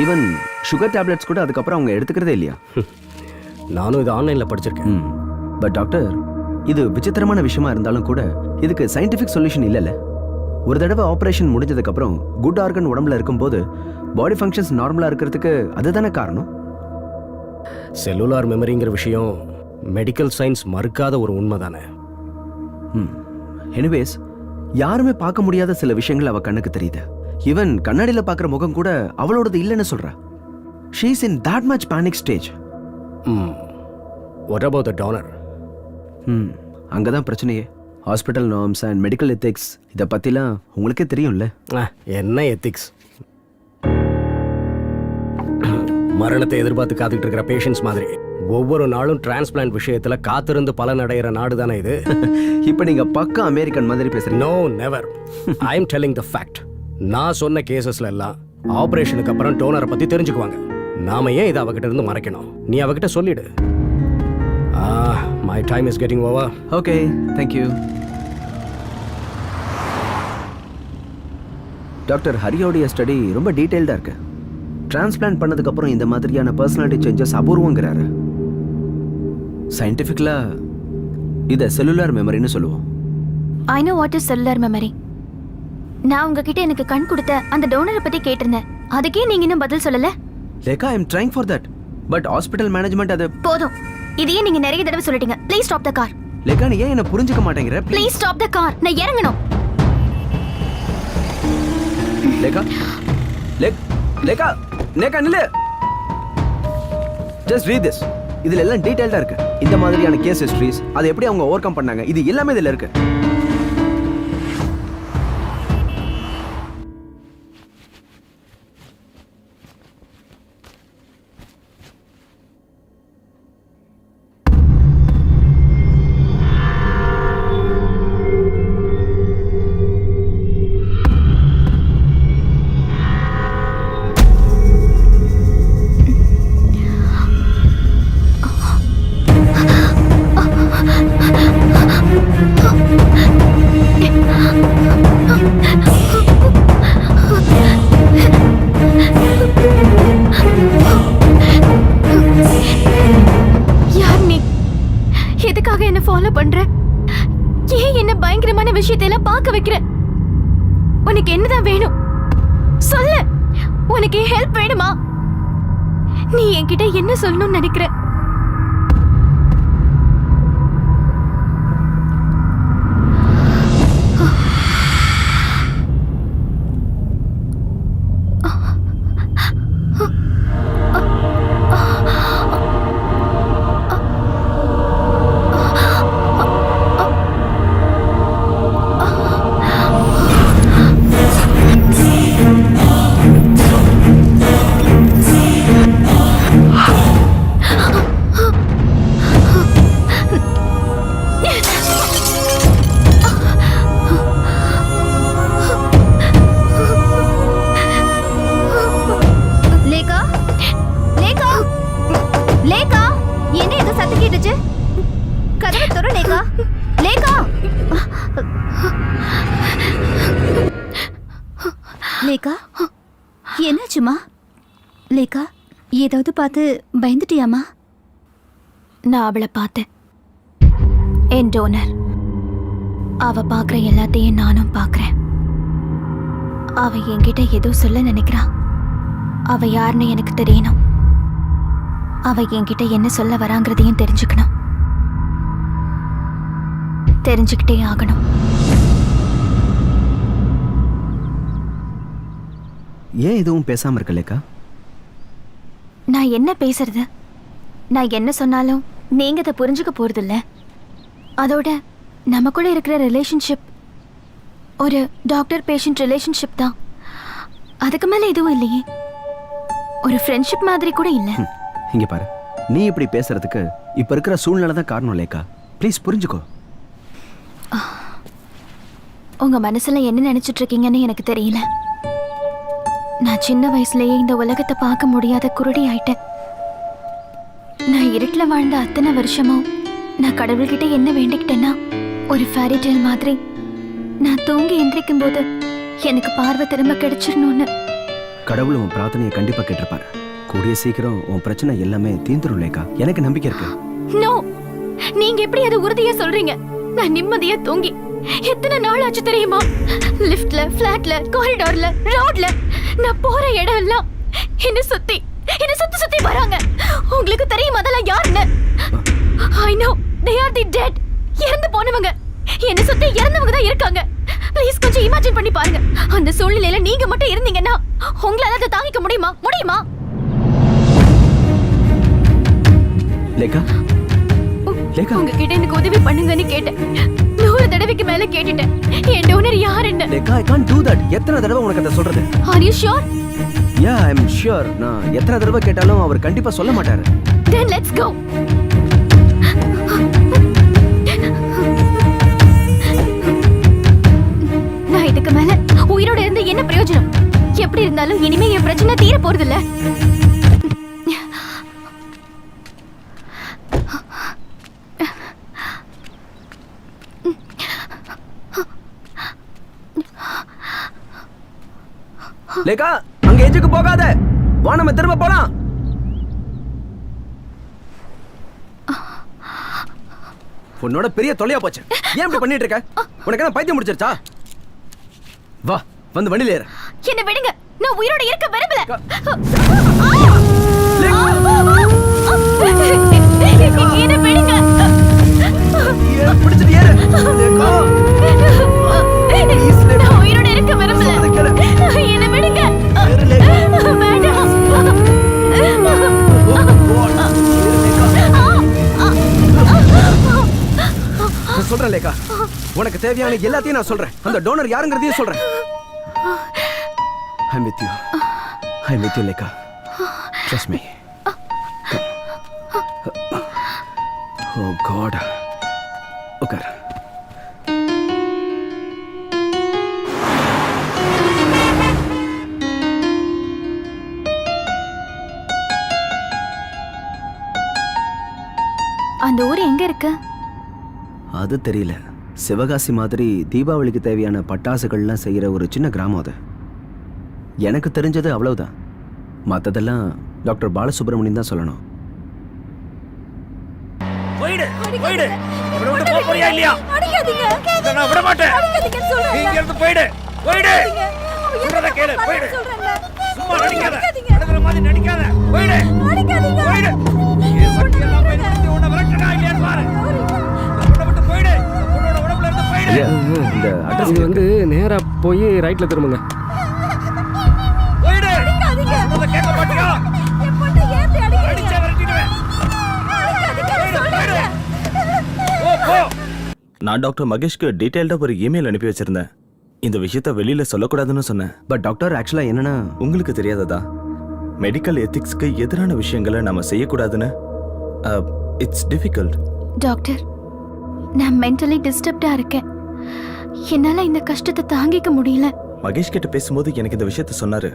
ஈவன் சுகர் டேப்லெட்ஸ் கூட அதுக்கப்புறம் அவங்க எடுத்துக்கிறதே இல்லையா? நானும் இது ஆன்லைனில் படிச்சிருக்கேன். பட் டாக்டர், இது விசித்திரமான விஷயமா இருந்தாலும் கூட இதுக்கு சயின்டிஃபிக் சொல்யூஷன் இல்லைல்ல. ஒரு தடவை ஆப்ரேஷன் முடிஞ்சதுக்கப்புறம் குட் ஆர்கன் உடம்புல இருக்கும்போது பாடி ஃபங்க்ஷன்ஸ் நார்மலாக இருக்கிறதுக்கு அதுதானே காரணம். செல்லுலார் மெமரிங்கிற விஷயம் மெடிக்கல் சயின்ஸ் மறுக்காத ஒரு உண்மை தானே. எனிவேஸ், யாருமே பார்க்க முடியாத சில விஷயங்கள் அவ கண்ணுக்கு தெரியுது. ஈவன் கண்ணாடியில் பார்க்குற முகம் கூட அவளோடது இல்லைன்னு சொல்றா. She is in that much panic stage. What about the donor? அங்கதான் பிரச்சனையே. Hospital norms and medical ethics இதை பற்றிலாம் உங்களுக்கே தெரியும்ல. என்ன எத்திக்ஸ்? மரணத்தை எதிர்பார்த்து காத்துக்கிட்டு இருக்கிற பேஷண்ட்ஸ் மாதிரி ஒவ்வொரு நாளும் டிரான்ஸ்பிளான்ட் விஷயத்துல காத்திருந்து பலன் அடைகிற நாடு தானே இது. இப்போ நீங்க பக்கா அமெரிக்கன் மாதிரி பேசுறீங்க. No, never. I am telling the fact. நான் சொன்ன கேசஸ்ல எல்லாம் ஆபரேஷனுக்கு அப்புறம் டோனரை பத்தி தெரிஞ்சுக்குவாங்க. நாம ஏன் இதை அவகிட்ட இருந்து மறைக்கணும்? நீ அவகிட்ட சொல்லிடு. My time is getting over. Okay, thank you. Doctor ஹரியோடைய ஸ்டடி ரொம்ப டீட்டெயில்டாக இருக்கு. டிரான்ஸ்பிளான்ட் பண்ணதுக்கப்புறம் இந்த மாதிரியான பர்சனாலிட்டி சேஞ்சஸ் அபூர்வங்கிறாரு. சயின்டிஃபிக்கலா இதை செல்லுலார் மெமரின்னு சொல்லுவோம். I know what is cellular memory. நான் உங்ககிட்ட எனக்கு கண் கொடுத்த அந்த டோனரை பத்தி கேட்டிருந்தேன். அதுக்கே நீங்க இன்னும் பதில் சொல்லல. Lekha, I am trying for that. But hospital management அது போதும். இதையே நீங்க நிறைய தடவை சொல்லிட்டீங்க. Please stop the car. Lekha, நீ ஏன் என்ன புரிஞ்சுக்க மாட்டேங்கிற? Please stop the car. நான் இறங்கணும். லேக்கா, லேக்கா, லேக்கா நில்லு. Just read this. இதுல எல்லாம் டீடைல்டா இருக்கு. இந்த மாதிரியான கேஸ் ஹிஸ்டரிஸ், அதை எப்படி அவங்க ஓவர் கம் பண்ணாங்க, இது எல்லாமே இதுல இருக்கு. என்ன ஃபாலோ பண்ற? ஏன் என்ன பயங்கரமான விஷயத்தை எல்லாம் பார்க்க வைக்கிற? உனக்கு என்னதான் வேணும் சொல்லு. உனக்கு ஹெல்ப் வேணுமா? நீ என்கிட்ட என்ன சொல்லணும்னு நினைக்கிற? லேகா, என்னாச்சுமா? லேகா, ஏதாவது பார்த்து பயந்துட்டியாமா? நான் அவளை பார்த்தேன். என் டோனர். அவ பார்க்குற எல்லாத்தையும் நானும் பார்க்குறேன். அவ என்கிட்ட ஏதோ சொல்ல நினைக்கிறா. அவ யாருன்னு எனக்கு தெரியணும். அவ என்கிட்ட என்ன சொல்ல வராங்கிறதையும் தெரிஞ்சுக்கணும். தெரிஞ்சுக்கிட்டே ஆகணும். ஏன் எதுவும் பேசாம இருக்க லேக்கா? நான் என்ன பேசுறது? நான் என்ன சொன்னாலும் நீங்க அதை புரிஞ்சுக்க போறதில்ல. அதோட நமக்குள்ள இருக்கிற ரிலேஷன்ஷிப் ஒரு டாக்டர் பேஷண்ட் ரிலேஷன்ஷிப் தான். அதுக்கு மேல எதுவும் இல்லையே. ஒரு ஃப்ரெண்ட்ஷிப் மாதிரி கூட இல்ல. இங்க பாரு, நீ இப்படி பேசுறதுக்கு இப்ப இருக்கிற சூழ்நிலை தான் காரணம் லேக்கா. ப்ளீஸ் புரிஞ்சுக்கோ. உங்க மனசுல என்ன நினைச்சிட்டு இருக்கீங்கன்னு எனக்கு தெரியல. நான் சின்ன வயசுலயே இந்த உலகத்தை பார்க்க முடியாத குருடி ஆயிட்டேன். நான் இருட்டுல வாழ்ந்த அத்தனை வருஷமும் நான் கடவுள்கிட்ட என்ன வேண்டிக்கிட்டேன்னா, ஒரு ஃபேரி டேல் மாதிரி நான் தூங்கி எந்திரிக்கும் போது எனக்கு பார்வை திரும்ப கிடைச்சிடணும்னு. கடவுள் உன் பிரார்த்தனையை கண்டிப்பா கேட்டிருப்பாரு. கூடிய சீக்கிரம் உன் பிரச்சனை எல்லாமே தீர்ந்துரும் லேக்கா. எனக்கு நம்பிக்கை இருக்கு. நோ, நீங்க எப்படி அதை உறுதியா சொல்றீங்க? நான் நிம்மதியா தூங்கி எத்தனை நாள் ஆச்சு தெரியுமா? லிஃப்ட்ல, ஃபிளாட்ல, காரிடார்ல, ரோட்ல, நான் போற இடம் எல்லாம் என்ன சுத்தி சுத்தி வராங்க. உங்களுக்கு தெரியும் அதெல்லாம் யாருன்னு? I know they are the dead. இறந்து போனவங்க. என்ன சுத்தி இறந்தவங்க தான் இருக்காங்க. ப்ளீஸ் கொஞ்சம் இமேஜின் பண்ணி பாருங்க. அந்த சூழ்நிலையில நீங்க மட்டும் இருந்தீங்கன்னா உங்களால அதை தாங்கிக்க முடியுமா? லேக்கா, லேக்கா, உங்ககிட்ட எனக்கு உதவி பண்ணுங்கன்னு கேட்டேன். 100 தடவைக்கு மேல கேட்டுட்டேன். என் டோனர் யாருன்னு. லேக்கா, I can't do that. எத்தனை தடவை உனக்கு அதை சொல்றது? Are you sure? Yeah, I'm sure. நான் எத்தனை தடவை கேட்டாலும் அவர் கண்டிப்பா சொல்ல மாட்டாரு. Then let's go. நான் இதுக்கு மேல உயிரோட இருந்து என்ன பிரயோஜனம்? எப்படி இருந்தாலும் இனிமே என் பிரச்சனை தீர போறது இல்ல. லேக்கா, அங்க எஜுக்கு போகாத. வா, நம்ம திரும்ப போலாம். உன்னோட பெரிய தொலையா போச்சு. ஏன் இப்படி பண்ணிட்டு இருக்க? உனக்கு என்ன பைத்தியம் முடிச்சிருச்சா? வா, வந்து வண்டியில ஏறு. என்ன விடுங்க, நான் உயிரோட இருக்க விரும்பல. என்ன விடுங்க. பிடிச்சிட்டு ஏறு. லேக்கா, நான் உயிரோட இருக்க விரும்பல. என்ன விடுங்க. வேண்டாம். நான் சொல்றேன் லேக்கா, உனக்கு தேவையான எல்லாத்தையும் நான் சொல்றேன். அந்த டோனர் யாருங்கிறதையும் சொல்றேன். I'm with you லேக்கா. Trust me. Oh God. Okay. அந்த ஊர் எங்க இருக்கு? அது தெரியல. சிவகாசி மாதிரி தீபாவளிக்கு தேவையான பட்டாசுகள்லாம் செய்யற ஒரு சின்ன கிராமம் அது. எனக்கு தெரிஞ்சது அவ்வளவுதான். மற்றதெல்லாம் டாக்டர் பாலசுப்ரமணியன் தான் சொல்லணும். போயிடு, போயிடு. இவனை விட்டு போக போறியா இல்லையா? இதை நான் விட மாட்டேன். நீ இங்க இருந்து போயிடு, போயிடு. சொல்றத கேளு, போயிடு. சும்மா நடிக்காத, நடக்கிற மாதிரி நடிக்காத. போயிடு, போயிடு. என் சக்தி எல்லாம் பயன்படுத்தி உன்னை விரட்டுறா இல்லையான்னு பாரு. உன்னை விட்டு போயிடு. இந்த பொண்ணோட உடம்புல இருந்து போயிடு. இந்த அட்ரஸ் வந்து நேரா போய் ரைட்ல திரும்புங்க. போயிடு. சொல்றத கேட்க மாட்டியா? அடிச்சா விரட்டிடுவேன். போயிடு, போயிடு. போ, போ. நான் டாக்டர் மகேஷ்க்கு டீடைல்டா ஒரு இமெயில் அனுப்பி வச்சிருந்தேன். இந்த விஷயத்த வெளியில சொல்லக்கூடாதுன்னு சொன்னேன். பட் டாக்டர், ஆக்சுவலா என்னன்னா, உங்களுக்கு தெரியாததா? மெடிக்கல் எத்திக்ஸ்க்கு எதிரான விஷயங்களை நாம செய்யக்கூடாதுன்னு. It's difficult. டாக்டர், நான் மென்டலி டிஸ்டர்ப்டா இருக்கேன். என்னால இந்த கஷ்டத்தை தாங்கிக்க முடியல. மகேஷ் கிட்ட பேசும்போது எனக்கு இந்த விஷயத்த சொன்னாரு.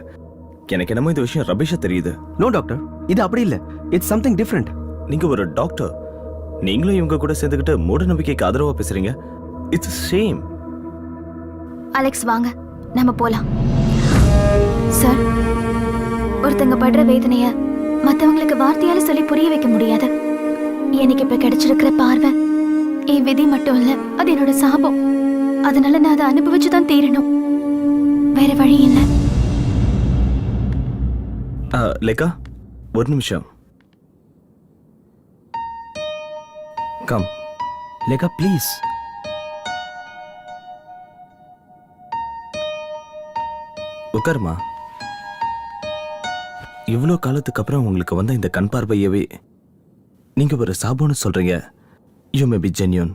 எனக்கு என்னமோ இந்த விஷயம் ரபிஷா தெரியுது. நோ டாக்டர், இது அப்படி இல்ல. It's something different. நீங்க ஒரு டாக்டர், நீங்களும் இவங்க கூட சேர்ந்துக்கிட்டு மூட நம்பிக்கைக்கு ஆதரவா பேசுறீங்க. It's shame. அலெக்ஸ், வாங்க நம்ம போலாம். சார், ஒருத்தங்க படுற வேதனைய மத்தவங்களுக்கு வார்த்தையால சொல்லி புரிய வைக்க முடியாது. எனக்கு இப்ப கிடைச்சிருக்கிற பார்வை என் விதி மட்டும் இல்ல, அது என்னோட சாபம். அதனால நான் அதை அனுபவிச்சுதான் தீரணும். வேற வழி இல்லை. லேக்கா, ஒரு நிமிஷம். கம். லேக்கா, ப்ளீஸ். உட்காருமா. இவ்வளோ காலத்துக்கு அப்புறம் உங்களுக்கு வந்த இந்த கண் பார்வையவே நீங்க ஒரு சாபம்னு சொல்றீங்க. You may be genuine.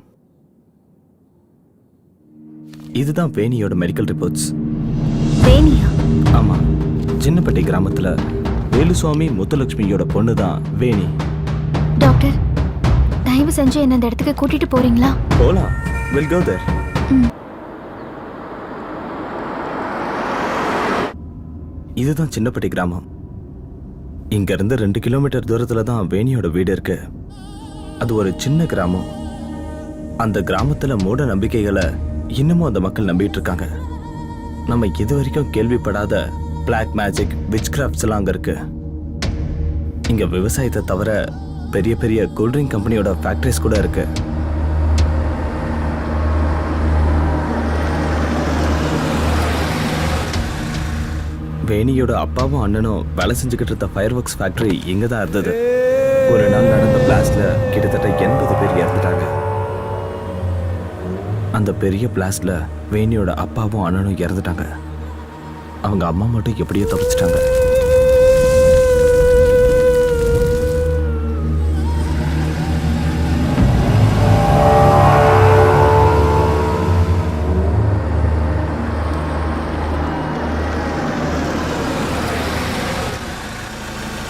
இதுதான் வேணியோட மெடிக்கல் ரிப்போர்ட்ஸ். வேணியா? ஆமா, சின்னப்பட்டி கிராமத்துல வேலுசுவாமி முத்துலட்சுமியோட பொண்ணு தான் வேணி. டாக்டர், தயவு செஞ்சு என்ன அந்த இடத்துக்கு கூட்டிட்டு போறீங்களா? போலாம். We'll go there. இதுதான் சின்னப்பட்டி கிராமம். இங்க இருந்து 2 கிலோமீட்டர் தூரத்துல தான் வேணியோட வீடு இருக்கு. அது ஒரு சின்ன கிராமம். அந்த கிராமத்துல மூட நம்பிக்கைகளை இன்னமும் அந்த மக்கள் நம்பிட்டு இருக்காங்க. நம்ம இது வரைக்கும் கேள்விப்படாத பிளாக் மேஜிக், விச் கிராஃப்ட்ஸ் எல்லாம் அங்க இருக்கு. இங்க விவசாயத்தை தவிர பெரிய பெரிய கூல்ட்ரிங்க் கம்பெனியோட ஃபேக்டரிஸ் கூட இருக்கு. வேணியோட அப்பாவும் அண்ணனும் வேலை செஞ்சுக்கிட்டு இருந்த ஃபயர் ஒர்க்ஸ் ஃபேக்டரி இங்க தான் இருந்தது. ஒரு நாள் நடந்த பிளாஸ்ட்ல கிட்டத்தட்ட 80 பேர் இறந்துட்டாங்க. அந்த பெரிய பிளாஸ்ட்ல வேணியோட அப்பாவும் அண்ணனும் இறந்துட்டாங்க. அவங்க அம்மா மட்டும் எப்படியோ தப்பிச்சிட்டாங்க.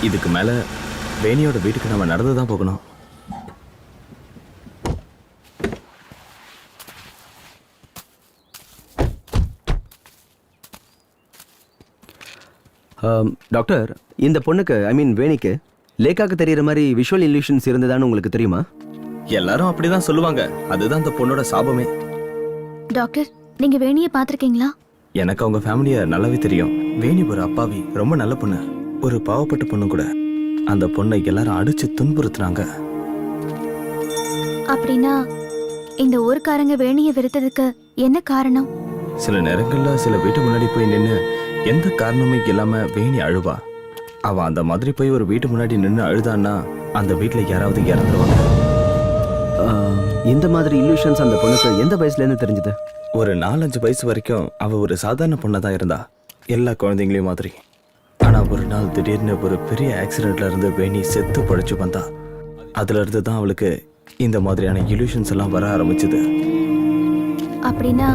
இதுக்கு மேல வேணியோட வீட்டுக்கு நம்ம நடந்துதான் போகணும். டாக்டர், இந்த பொண்ணுக்கு வேணிக்கு லேக்காக்கு தெரியற மாதிரி விஷுவல் இல்லூஷன்ஸ் இருந்ததான்னு உங்களுக்கு தெரியுமா? எல்லாரும் அப்படிதான் சொல்லுவாங்க. அதுதான் அந்த பொண்ணோட சாபமே. டாக்டர், நீங்க வேணியை பாத்திருக்கீங்களா? எனக்கு அவங்க ஃபேமிலிய நல்லாவே தெரியும். வேணி ஒரு அப்பாவி, ரொம்ப நல்ல பொண்ணு, ஒரு பாவப்பட்ட பொண்ணு கூட. அந்த பொண்ணை எல்லாரும் அடிச்சு துன்புறுத்துனாங்க. அப்படின்னா இந்த ஊர்க்காரங்க வேணியை வெறுத்ததுக்கு என்ன காரணம்? சில நேரங்கள்ல சில வீட்டு முன்னாடி போய் நின்று எந்த காரணமே இல்லாம வேணி அழுவா. அவ அந்த மாதிரி போய் ஒரு வீட்டு முன்னாடி நின்று அழுதான்னா அந்த வீட்டுல யாராவது இறந்துருவாங்க. இந்த மாதிரி இல்லூஷன்ஸ் அந்த பொண்ணுக்கு எந்த வயசுல இருந்து தெரிஞ்சது? ஒரு 4-5 வயசு வரைக்கும் அவ ஒரு சாதாரண பொண்ணா தான் இருந்தா, எல்லா குழந்தைங்களையும் மாதிரி. ஆனா ஒரு நாள் திடீர்னு ஒரு பெரிய ஆக்சிடென்ட்ல இருந்து வேணி செத்து படைச்சு வந்தா. அதுல இருந்து தான் அவளுக்கு இந்த மாதிரியான இல்லூஷன்ஸ் எல்லாம் வர ஆரம்பிச்சது. அப்படின்னா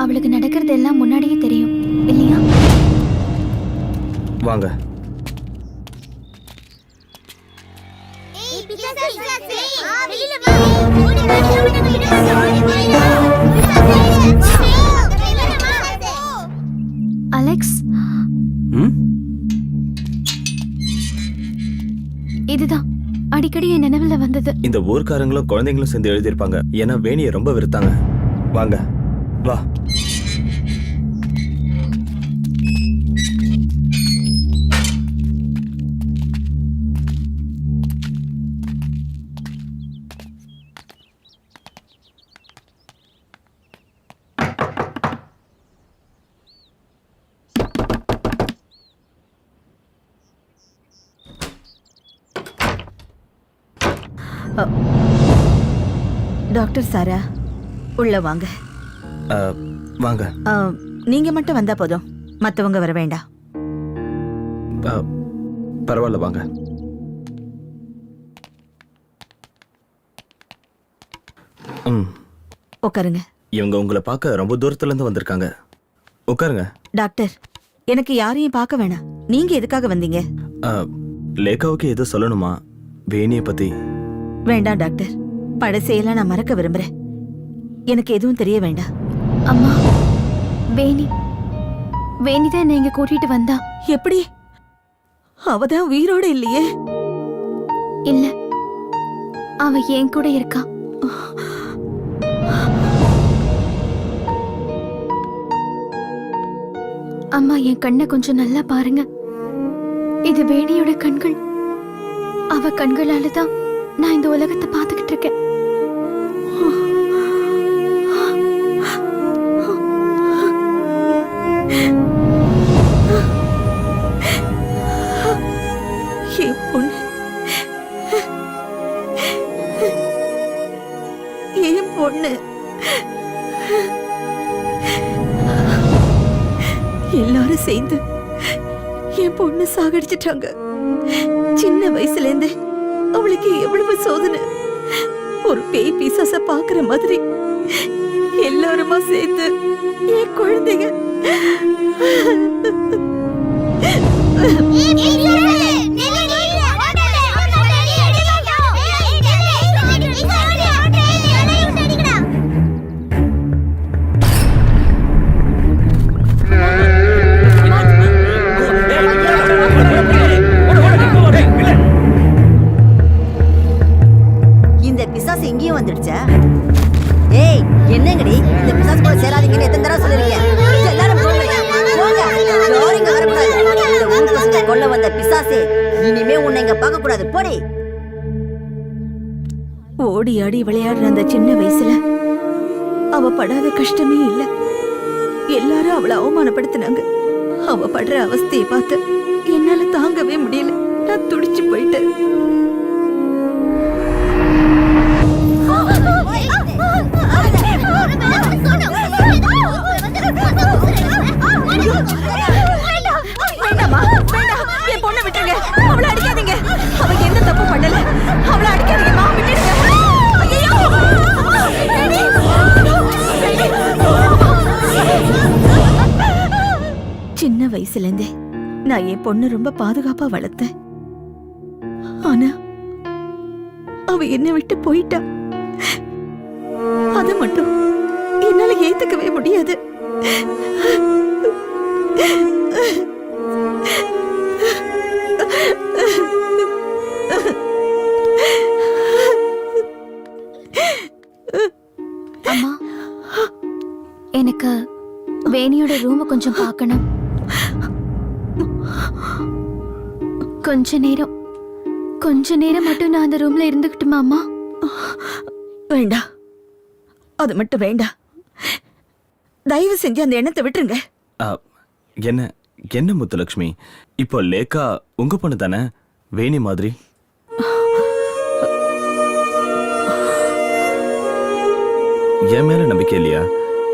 அவளுக்கு நடக்கிறது எல்லாம் முன்னாடியே தெரியும் இல்லையா? வாங்க. அலெக்ஸ், இதுதான் அடிக்கடி என் நினைவுல வந்தது. இந்த ஊர்க்காரங்களும் குழந்தைங்களும் சேர்ந்து எழுதியிருப்பாங்க. ஏன்னா வேணியை ரொம்ப வெறுத்தாங்க. வாங்க, வா. டாக்டர் சாரா, உள்ள வாங்க. வாங்க. நீங்க மட்டும் வந்தா போதும், மத்தவங்க வர வேண்டாம். பரவாயில்ல, வாங்க. உட்காருங்க. இவங்க உங்களை பார்க்க ரொம்ப தூரத்துல இருந்து வந்திருக்காங்க. உட்காருங்க. டாக்டர், எனக்கு யாரையும் பார்க்க வேணாம். நீங்க எதுக்காக வந்தீங்க? லேகாவுக்கு ஏதோ சொல்லணுமா வேணியை பத்தி? வேண்டாம் டாக்டர், பழசையெல்லாம் நான் மறக்க விரும்புறேன். எனக்கு எதுவும் தெரிய வேண்டாம். அம்மா, வேணிதான் நீங்க கூட்டிட்டு வந்தா. எப்படி? அவதான் உயிரோட இல்லையே? இல்ல, அவ என் கூட இருக்கா. அம்மா, என் கண்ணை கொஞ்சம் நல்லா பாருங்க. இது வேணியோட கண்கள். அவ கண்களால தான் நான் இந்த உலகத்தை பார்த்துக்கிட்டு இருக்கேன். என் பொண்ணு, என் பொண்ணு. எல்லாரும் சேர்ந்து என் பொண்ணு சாகடிச்சிட்டாங்க. சின்ன வயசுல இருந்து அவளுக்கு எவ்வளவு சோதனை. ஒரு பேய் பிசாச பாக்குற மாதிரி எல்லாருமா சேர்ந்து என் குழந்தைங்க. வந்துருச்சா? ஏய், என்னங்கடி இந்த பிசாசு கூட சேராதீங்கன்னு எத்தனை தடவை சொல்லிருக்கேன்? எல்லாரும் போங்க. யாரும் இங்க வரக்கூடாது. இந்த ஊர் பசங்களை கொல்ல வந்த பிசாசே, இனிமே உன்னை இங்க பார்க்க கூடாது. போடி. ஓடி ஆடி விளையாடுற அந்த சின்ன வயசுல அவ படாத கஷ்டமே இல்ல. எல்லாரும் அவளை அவமானப்படுத்தினாங்க. அவ படுற அவஸ்தையை பார்த்து என்னால தாங்கவே முடியல. நான் துடிச்சு போயிட்டேன். வேண்டாமா, வேண்டாம், என் பொண்ணை விட்டுருங்க. அவளை அடிக்காதீங்க. அவ எந்த தப்பு பண்ணல. அவளை அடிக்காதீங்கம்மா, விட்டுடுங்க. ஐயையோ! சின்ன வயசுல இருந்தே நான் என் பொண்ணு ரொம்ப பாதுகாப்பா வளர்த்தேன். ஆனா அவ என்னை விட்டு போயிட்டா. அத மட்டும் என்னால ஏத்துக்கவே முடியாது. அம்மா, எனக்கு வேணியோட ரூம் கொஞ்சம் பார்க்கணும். கொஞ்ச நேரம் மட்டும் நான் அந்த ரூம்ல இருந்துக்கிட்டுமா அம்மா? வேண்டாம், அது மட்டும் வேண்டாம். தயவு செஞ்சு அந்த எண்ணத்தை விட்டுருங்க. என்ன முத்துலட்சுமி, இப்போ லேக்கா உங்க பொண்ணு தானே, வேணி மாதிரி? என் மேல நம்பிக்கை இல்லையா?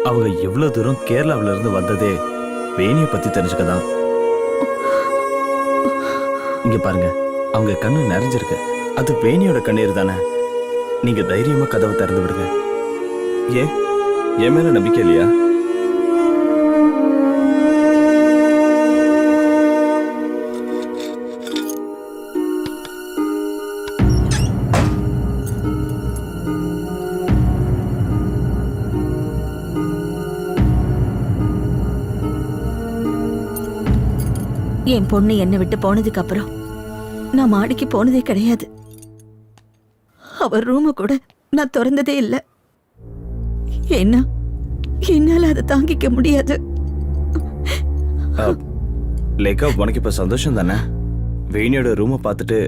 அவங்க எவ்வளவு தூரம் கேரளாவில இருந்து வந்ததே வேணிய பத்தி தெரிஞ்சுக்கதான். இங்க பாருங்க, அவங்க கண்ணு நிறைஞ்சிருக்கு. அது வேணியோட கண்ணீர் தானே. நீங்க தைரியமா கதவை திறந்து விடுங்க. ஏன் என் மேல நம்பிக்கை இல்லையா? என் பொண்ணு என்னை விட்டு போனதுக்கு அப்புறம் நான் மாடிக்கு போனதே கிடையாது. அவர் ரூம கூட நான் திறந்ததே இல்லை. ஏன்னா என்னால அதை தாங்கிக்க முடியாது. லேக்கா, உனக்கு இப்ப சந்தோஷம் தானே? வேணியோட ரூமை பார்த்துட்டு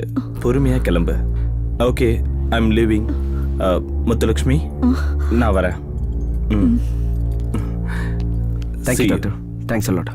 பொறுமையா கிளம்பு. Okay, I am leaving. Muthulakshmi, நான் வரேன். Thank you doctor. Thanks a lot.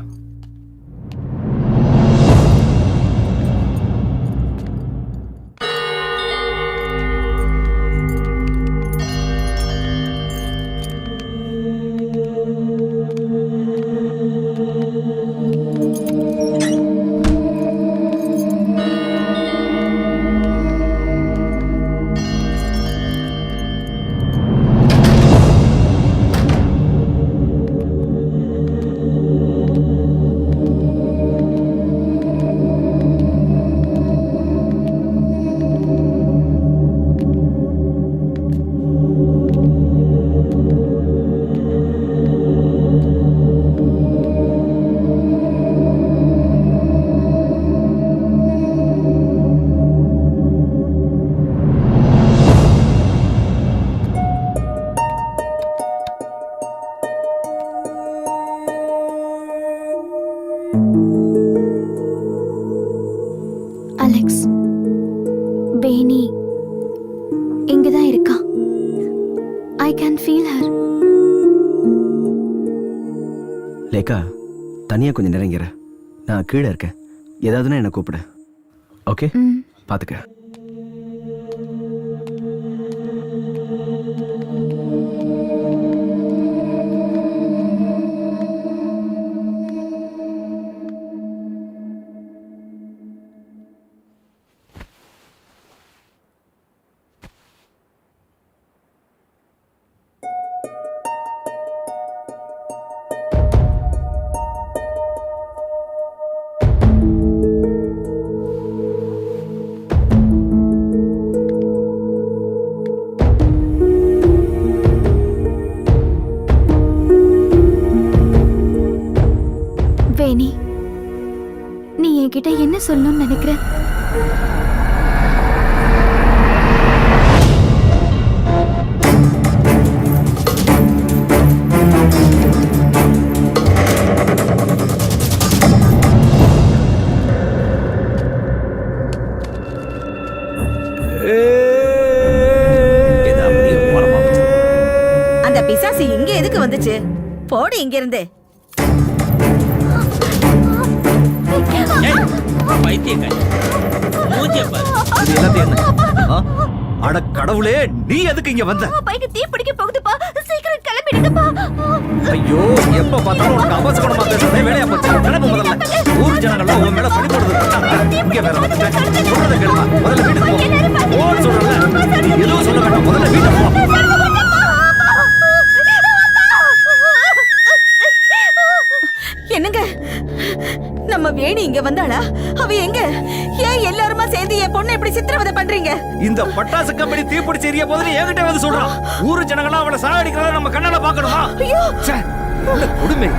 Alex, Veni இங்கதான் இருக்கா. I can feel her. Lekha, தனியா கொஞ்சம் நெருங்கிற. நான் கீழே இருக்கேன். ஏதாவதுன்னா என்ன கூப்பிடு. ஓகே, பாத்துக்க. வேணி, நீ என்கிட்ட என்ன சொல்லணும்னு நினைக்கிற? இதை அப்படியே ஓரமா வச்சிரு. அந்த பிசாசு இங்க எதுக்கு வந்துச்சு? போடு இங்க இருந்து. ஏய், பைத்தியக்காரி. மூஞ்சிய பாரு. இது எல்லாத்தையும் என்ன? ஆ? அட கடவுளே, நீ எதுக்கு இங்க வந்த? பைக்கு தீ பிடிக்க போகுதுப்பா, சீக்கிரம் கிளம்பிடுங்கப்பா. ஐயோ, எப்ப பார்த்தாலும் உனக்கு அபசகுணமா பேசுறதே வேலையா போச்சு. கிளம்பு முதல்ல. ஊர் ஜனங்கள்லாம் உன் மேல பழி போடுறது இருக்காங்க. இங்க வேற வந்துட்டேன். சொல்றத கேளுமா. முதல்ல வீட்டுக்கு போ. ஓன்னு சொல்றல. நீ எதுவும் சொல்ல வேண்டாம். முதல்ல வீட்டுக்கு போ. என்னங்க, நம்ம வேணி இங்க வந்தாளா? அவ எங்க? ஏன் எல்லாருமா சேர்ந்து என் பொண்ணை இப்படி சித்திரவதை பண்றீங்க? இந்த பட்டாசு கம்பெனி தீப்பிடிச்சு எரிய போது என்கிட்ட வந்து சொல்றான். ஊரு ஜனங்கள்லாம் அவளை சாகடிக்கிறத நம்ம கண்ணால பாக்கணுமா? ஐயோ, ச்சே, என்ன கொடுமை.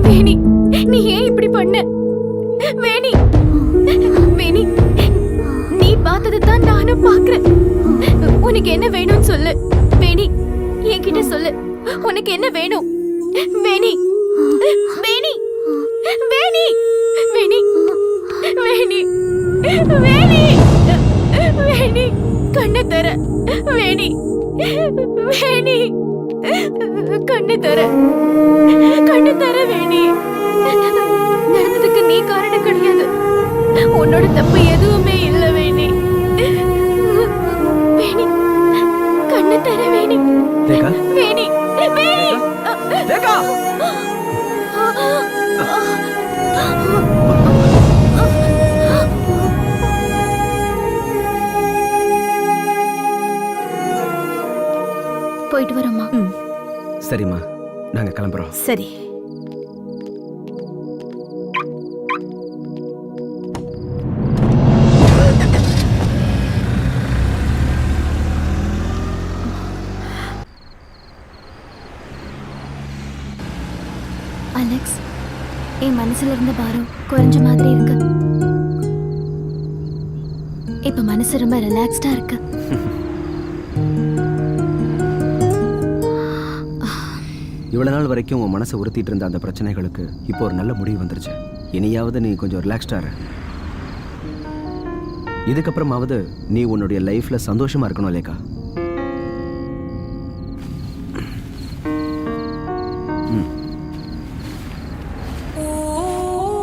வேணி, நீ ஏன் இப்படி பண்ண? வேணி, வேணி, நீ பார்த்தது தான் நானும் பார்க்கிறேன். உனக்கு என்ன வேணும்னு சொல்லு. வேணி, என்கிட்ட சொல்லு. உனக்கு என்ன வேணும்? வேணி, வேணி, வேணி, வேணி, வேணி, வேணி, வேணி, கண்ணை தர. வேணி, வேணி, கண்ணு தர, கண்ணு தர. வேணி, நடந்ததுக்கு நீ காரணம் கிடையாது. உன்னோட தப்பு எதுவுமே இல்ல. வேணி, வேணி, கண்ணு தர. வேணி, ரேகா, வேணி, வேணி. ரேகா. போயிட்டு வரோம்மா. சரிம்மா, நாங்க கிளம்புறோம். சரி. அலெக்ஸ், என் மனசுல இருந்த பாரம் குறைஞ்ச மாதிரி இருக்கு. இப்ப மனசு ரொம்ப ரிலாக்ஸ்டா இருக்கு. இவ்வளவு நாள் வரைக்கும் உன் மனசை உறுத்திட்டு இருந்த அந்த பிரச்சனைகளுக்கு இப்போ ஒரு நல்ல முடிவு வந்துருச்சு. இனியாவது நீ கொஞ்சம் ரிலாக்ஸ்டா இரு. இதுக்கப்புறமாவது நீ உன்னுடைய லைஃப்ல சந்தோஷமா இருக்கணும் லேக்கா.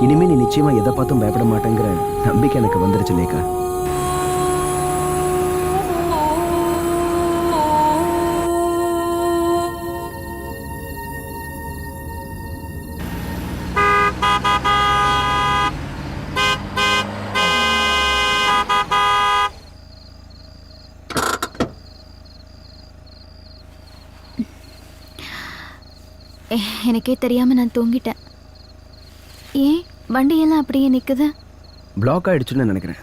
இனிமே நீ நிச்சயமா எதை பார்த்தும் பயப்பட மாட்டேங்கிற நம்பிக்கை எனக்கு வந்துருச்சு லேக்கா. எனக்கே தெரியாம நான் தூங்கிட்டேன். ஏன் வண்டியெல்லாம் அப்படியே நிக்குது? பிளாக் ஆயிடுச்சுன்னு நினைக்கிறேன்.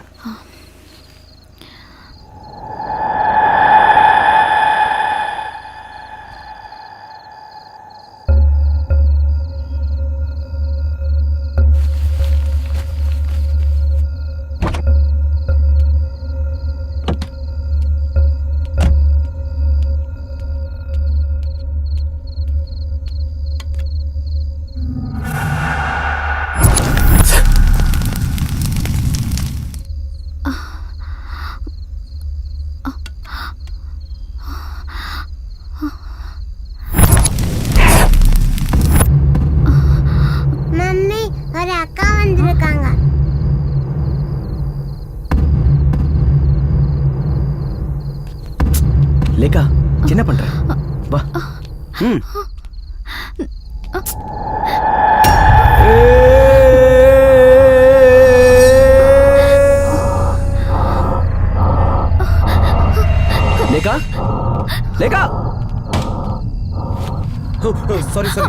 மம்மி, ஒரு அக்கா வந்திருக்காங்க. லேக்கா, என்ன பண்ற? வா. லேக்கா, லேக்கா,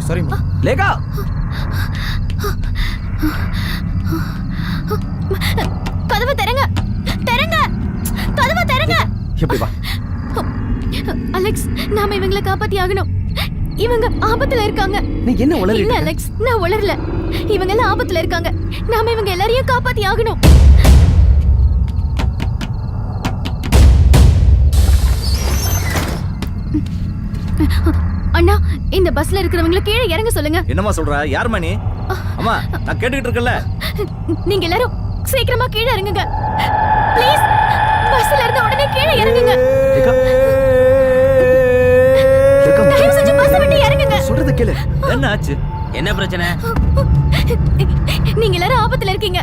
சாரி லேக்கா. கதவை திறங்க, திறங்க, கதவை திறங்க. எப்படி வா? அலெக்ஸ், நாம இவங்களை காப்பாத்தி ஆகணும். இவங்க ஆபத்துல இருக்காங்க. நீ என்ன உளறிட்டு இல்ல இருக்க? அலெக்ஸ், நான் உளறல. இவங்க எல்லாம் ஆபத்துல இருக்காங்க. நாம இவங்க எல்லாரையும் காப்பாத்தி ஆகணும். அண்ணா, இந்த பஸ்ல இருக்கிறவங்களை கீழே இறங்க சொல்லுங்க. என்னம்மா சொல்ற? யார் மணி? அம்மா, நான் கேட்டுக்கிட்டு இருக்கேன்ல. நீங்க எல்லாரும் சீக்கிரமா கீழே இறங்குங்க ப்ளீஸ். பஸ்ல இருந்து உடனே கீழே இறங்குங்க. லேக்கா, லேக்கா, தயவு செஞ்சு பஸ்ஸை விட்டு இறங்குங்க. சொல்றத கேளு. என்ன ஆச்சு? என்ன பிரச்சனை? நீங்க எல்லாரும் ஆபத்துல இருக்கீங்க.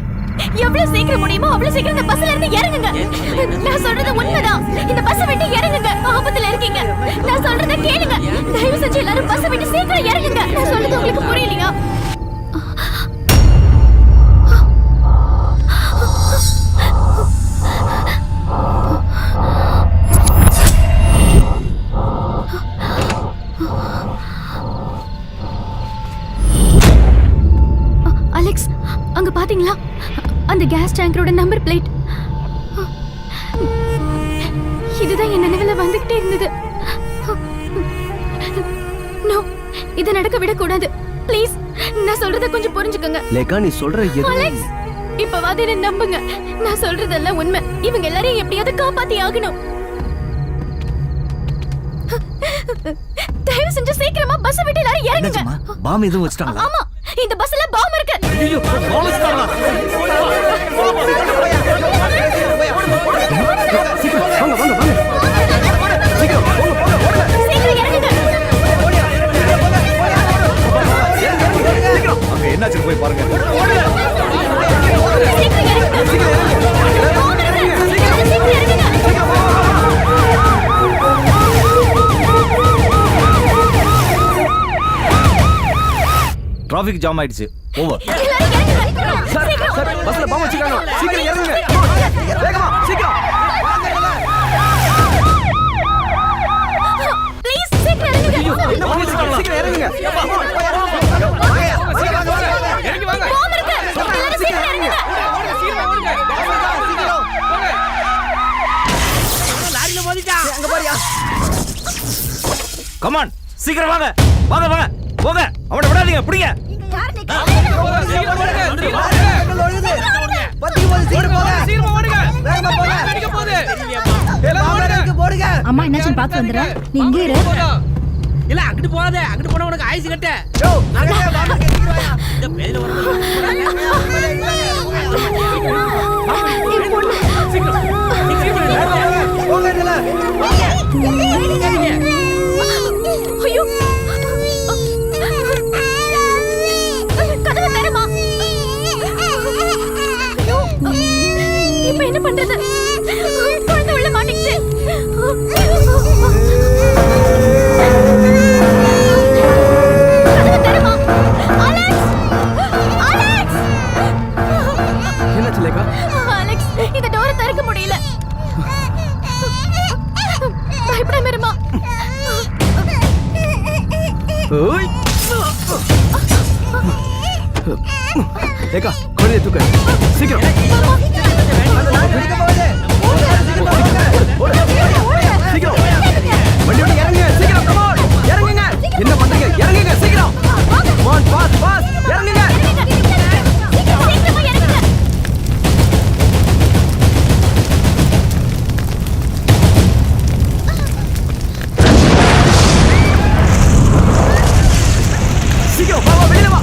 எவ்வளவு சீக்கிரம் முடியுமோ அவ்வளவு சீக்கிரம் இந்த பஸ்ல இருந்து இறங்குங்க. நான் சொல்றது உண்மைதான். இந்த பஸ்ஸை விட்டு இறங்குங்க. ஆபத்துல இருக்கீங்க. நான் சொல்றத கேளுங்க. தயவு செஞ்சு எல்லாரும் பஸ்ஸை விட்டு சீக்கிரம் இறங்குங்க. நான் சொல்றது உங்களுக்கு புரியலையா? அலெக்ஸ், அங்க பாத்தீங்களா? அந்த கேஸ் டேங்கரோட நம்பர் பிளேட். இதுதான் என் நினைவுல வந்துகிட்டே இருந்தது. நோ, இது நடக்க விடக்கூடாது. ப்ளீஸ், நான் சொல்றத கொஞ்சம் புரிஞ்சுக்கோங்க. லேக்கா, நீ சொல்ற எது? அலெக்ஸ், இப்பவாது என்ன நம்புங்க. நான் சொல்றதெல்லாம் உண்மை. இவங்க எல்லாரையும் எப்படியாவது காப்பாத்தி ஆகணும். தயவு செஞ்சு சீக்கிரமா பஸ் விட்டு எல்லாரும் இறங்குங்க. பாம் எதுவும் வச்சிட்டாங்களா? ஆமா, இந்த பஸ்ல பாம் இருக்கு. ஐயோ, போலீஸ்காரா? சீக்கிரம் வாங்க, வாங்க, வாங்க. சீக்கிரம் போங்க, போங்க, போங்க. சீக்கிரம் இறங்குங்க. அங்க என்னாச்சு போய் பாருங்க. சீக்கிரம் இறங்குங்க. பாம் இருக்கு. சீக்கிரம் இறங்குங்க. டிராஃபிக் ஜாம் ஆயிடுச்சு. ஓவர். எல்லாரும் இறங்குங்க. சார், சார், பஸ்ல பாம் வச்சிருக்காங்க. சீக்கிரம் இறங்குங்க. வேகமா, சீக்கிரம். ப்ளீஸ், சீக்கிரம் இறங்குங்க. என்ன பண்ணிட்டு? சீக்கிரம் இறங்குங்க. பாம் இருக்கு. எல்லாரும் சீக்கிரம் இறங்குங்க. லாரியில மோதிட்டான். அங்க பாரியா? கமான், சீக்கிரம் வாங்க. வாங்க வாங்க. போங்க. அவனை விடாதீங்க. பிடிங்க. அம்மா என்னாச்சுன்னு பார்த்து வந்துடுறேன் நீ இங்கே இரு இல்ல அங்கிட்டு போகாத, அங்கிட்டு போனா உனக்கு ஆயுசு கட்ட. இந்த பேர்ல ஐயோ கதவை தரமா. இப்ப என்ன பண்றது? குழந்தை உள்ள மாட்டிக்கிச்சு. கதவை தரமா. அலெக்ஸ், அலெக்ஸ், என்னாச்சு லேகா? அலெக்ஸ், இந்த டோரை திறக்க முடியல. பயப்படாம இருமா. ஓய் லேகா, குழந்தைய தூக்கு சீக்கிரம். சீக்கிரம் வண்டி விட்டு இறங்குங்க, சீக்கிரம் come on. இறங்குங்க. என்ன பண்றீங்க? இறங்குங்க சீக்கிரம். Come on, fast, fast. இறங்குங்க. சீக்கிரமா இறங்குங்க. சீக்கிரம் வா, வா, வெளியில வா.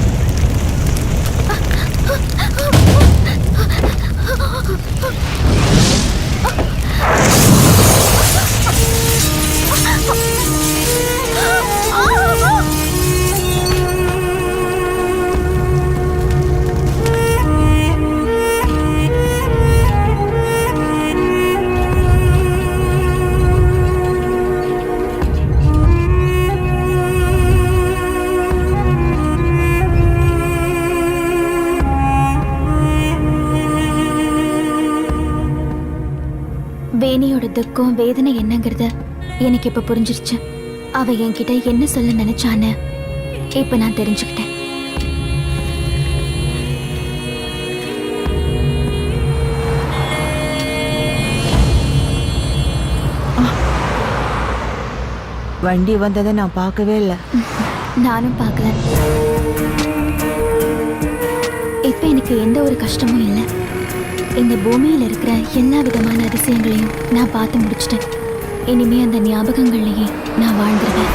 வேணியோட துக்கம் வேதனை என்னங்கிறத எனக்கு இப்ப புரிஞ்சிருச்சு. அவ என்கிட்ட என்ன சொல்ல நினைச்சான்னு இப்ப நான் தெரிஞ்சுக்கிட்டேன். வண்டி வந்ததை நான் பார்க்கவே இல்லை. நானும் பார்க்கல. இப்ப எனக்கு எந்த ஒரு கஷ்டமும் இல்லை. இந்த பூமியில இருக்கிற எல்லா விதமான அதிசயங்களையும் நான் பார்த்து முடிச்சிட்டேன். இனிமே அந்த ஞாபகங்கள்லயே நான் வாழ்ந்துருவேன்.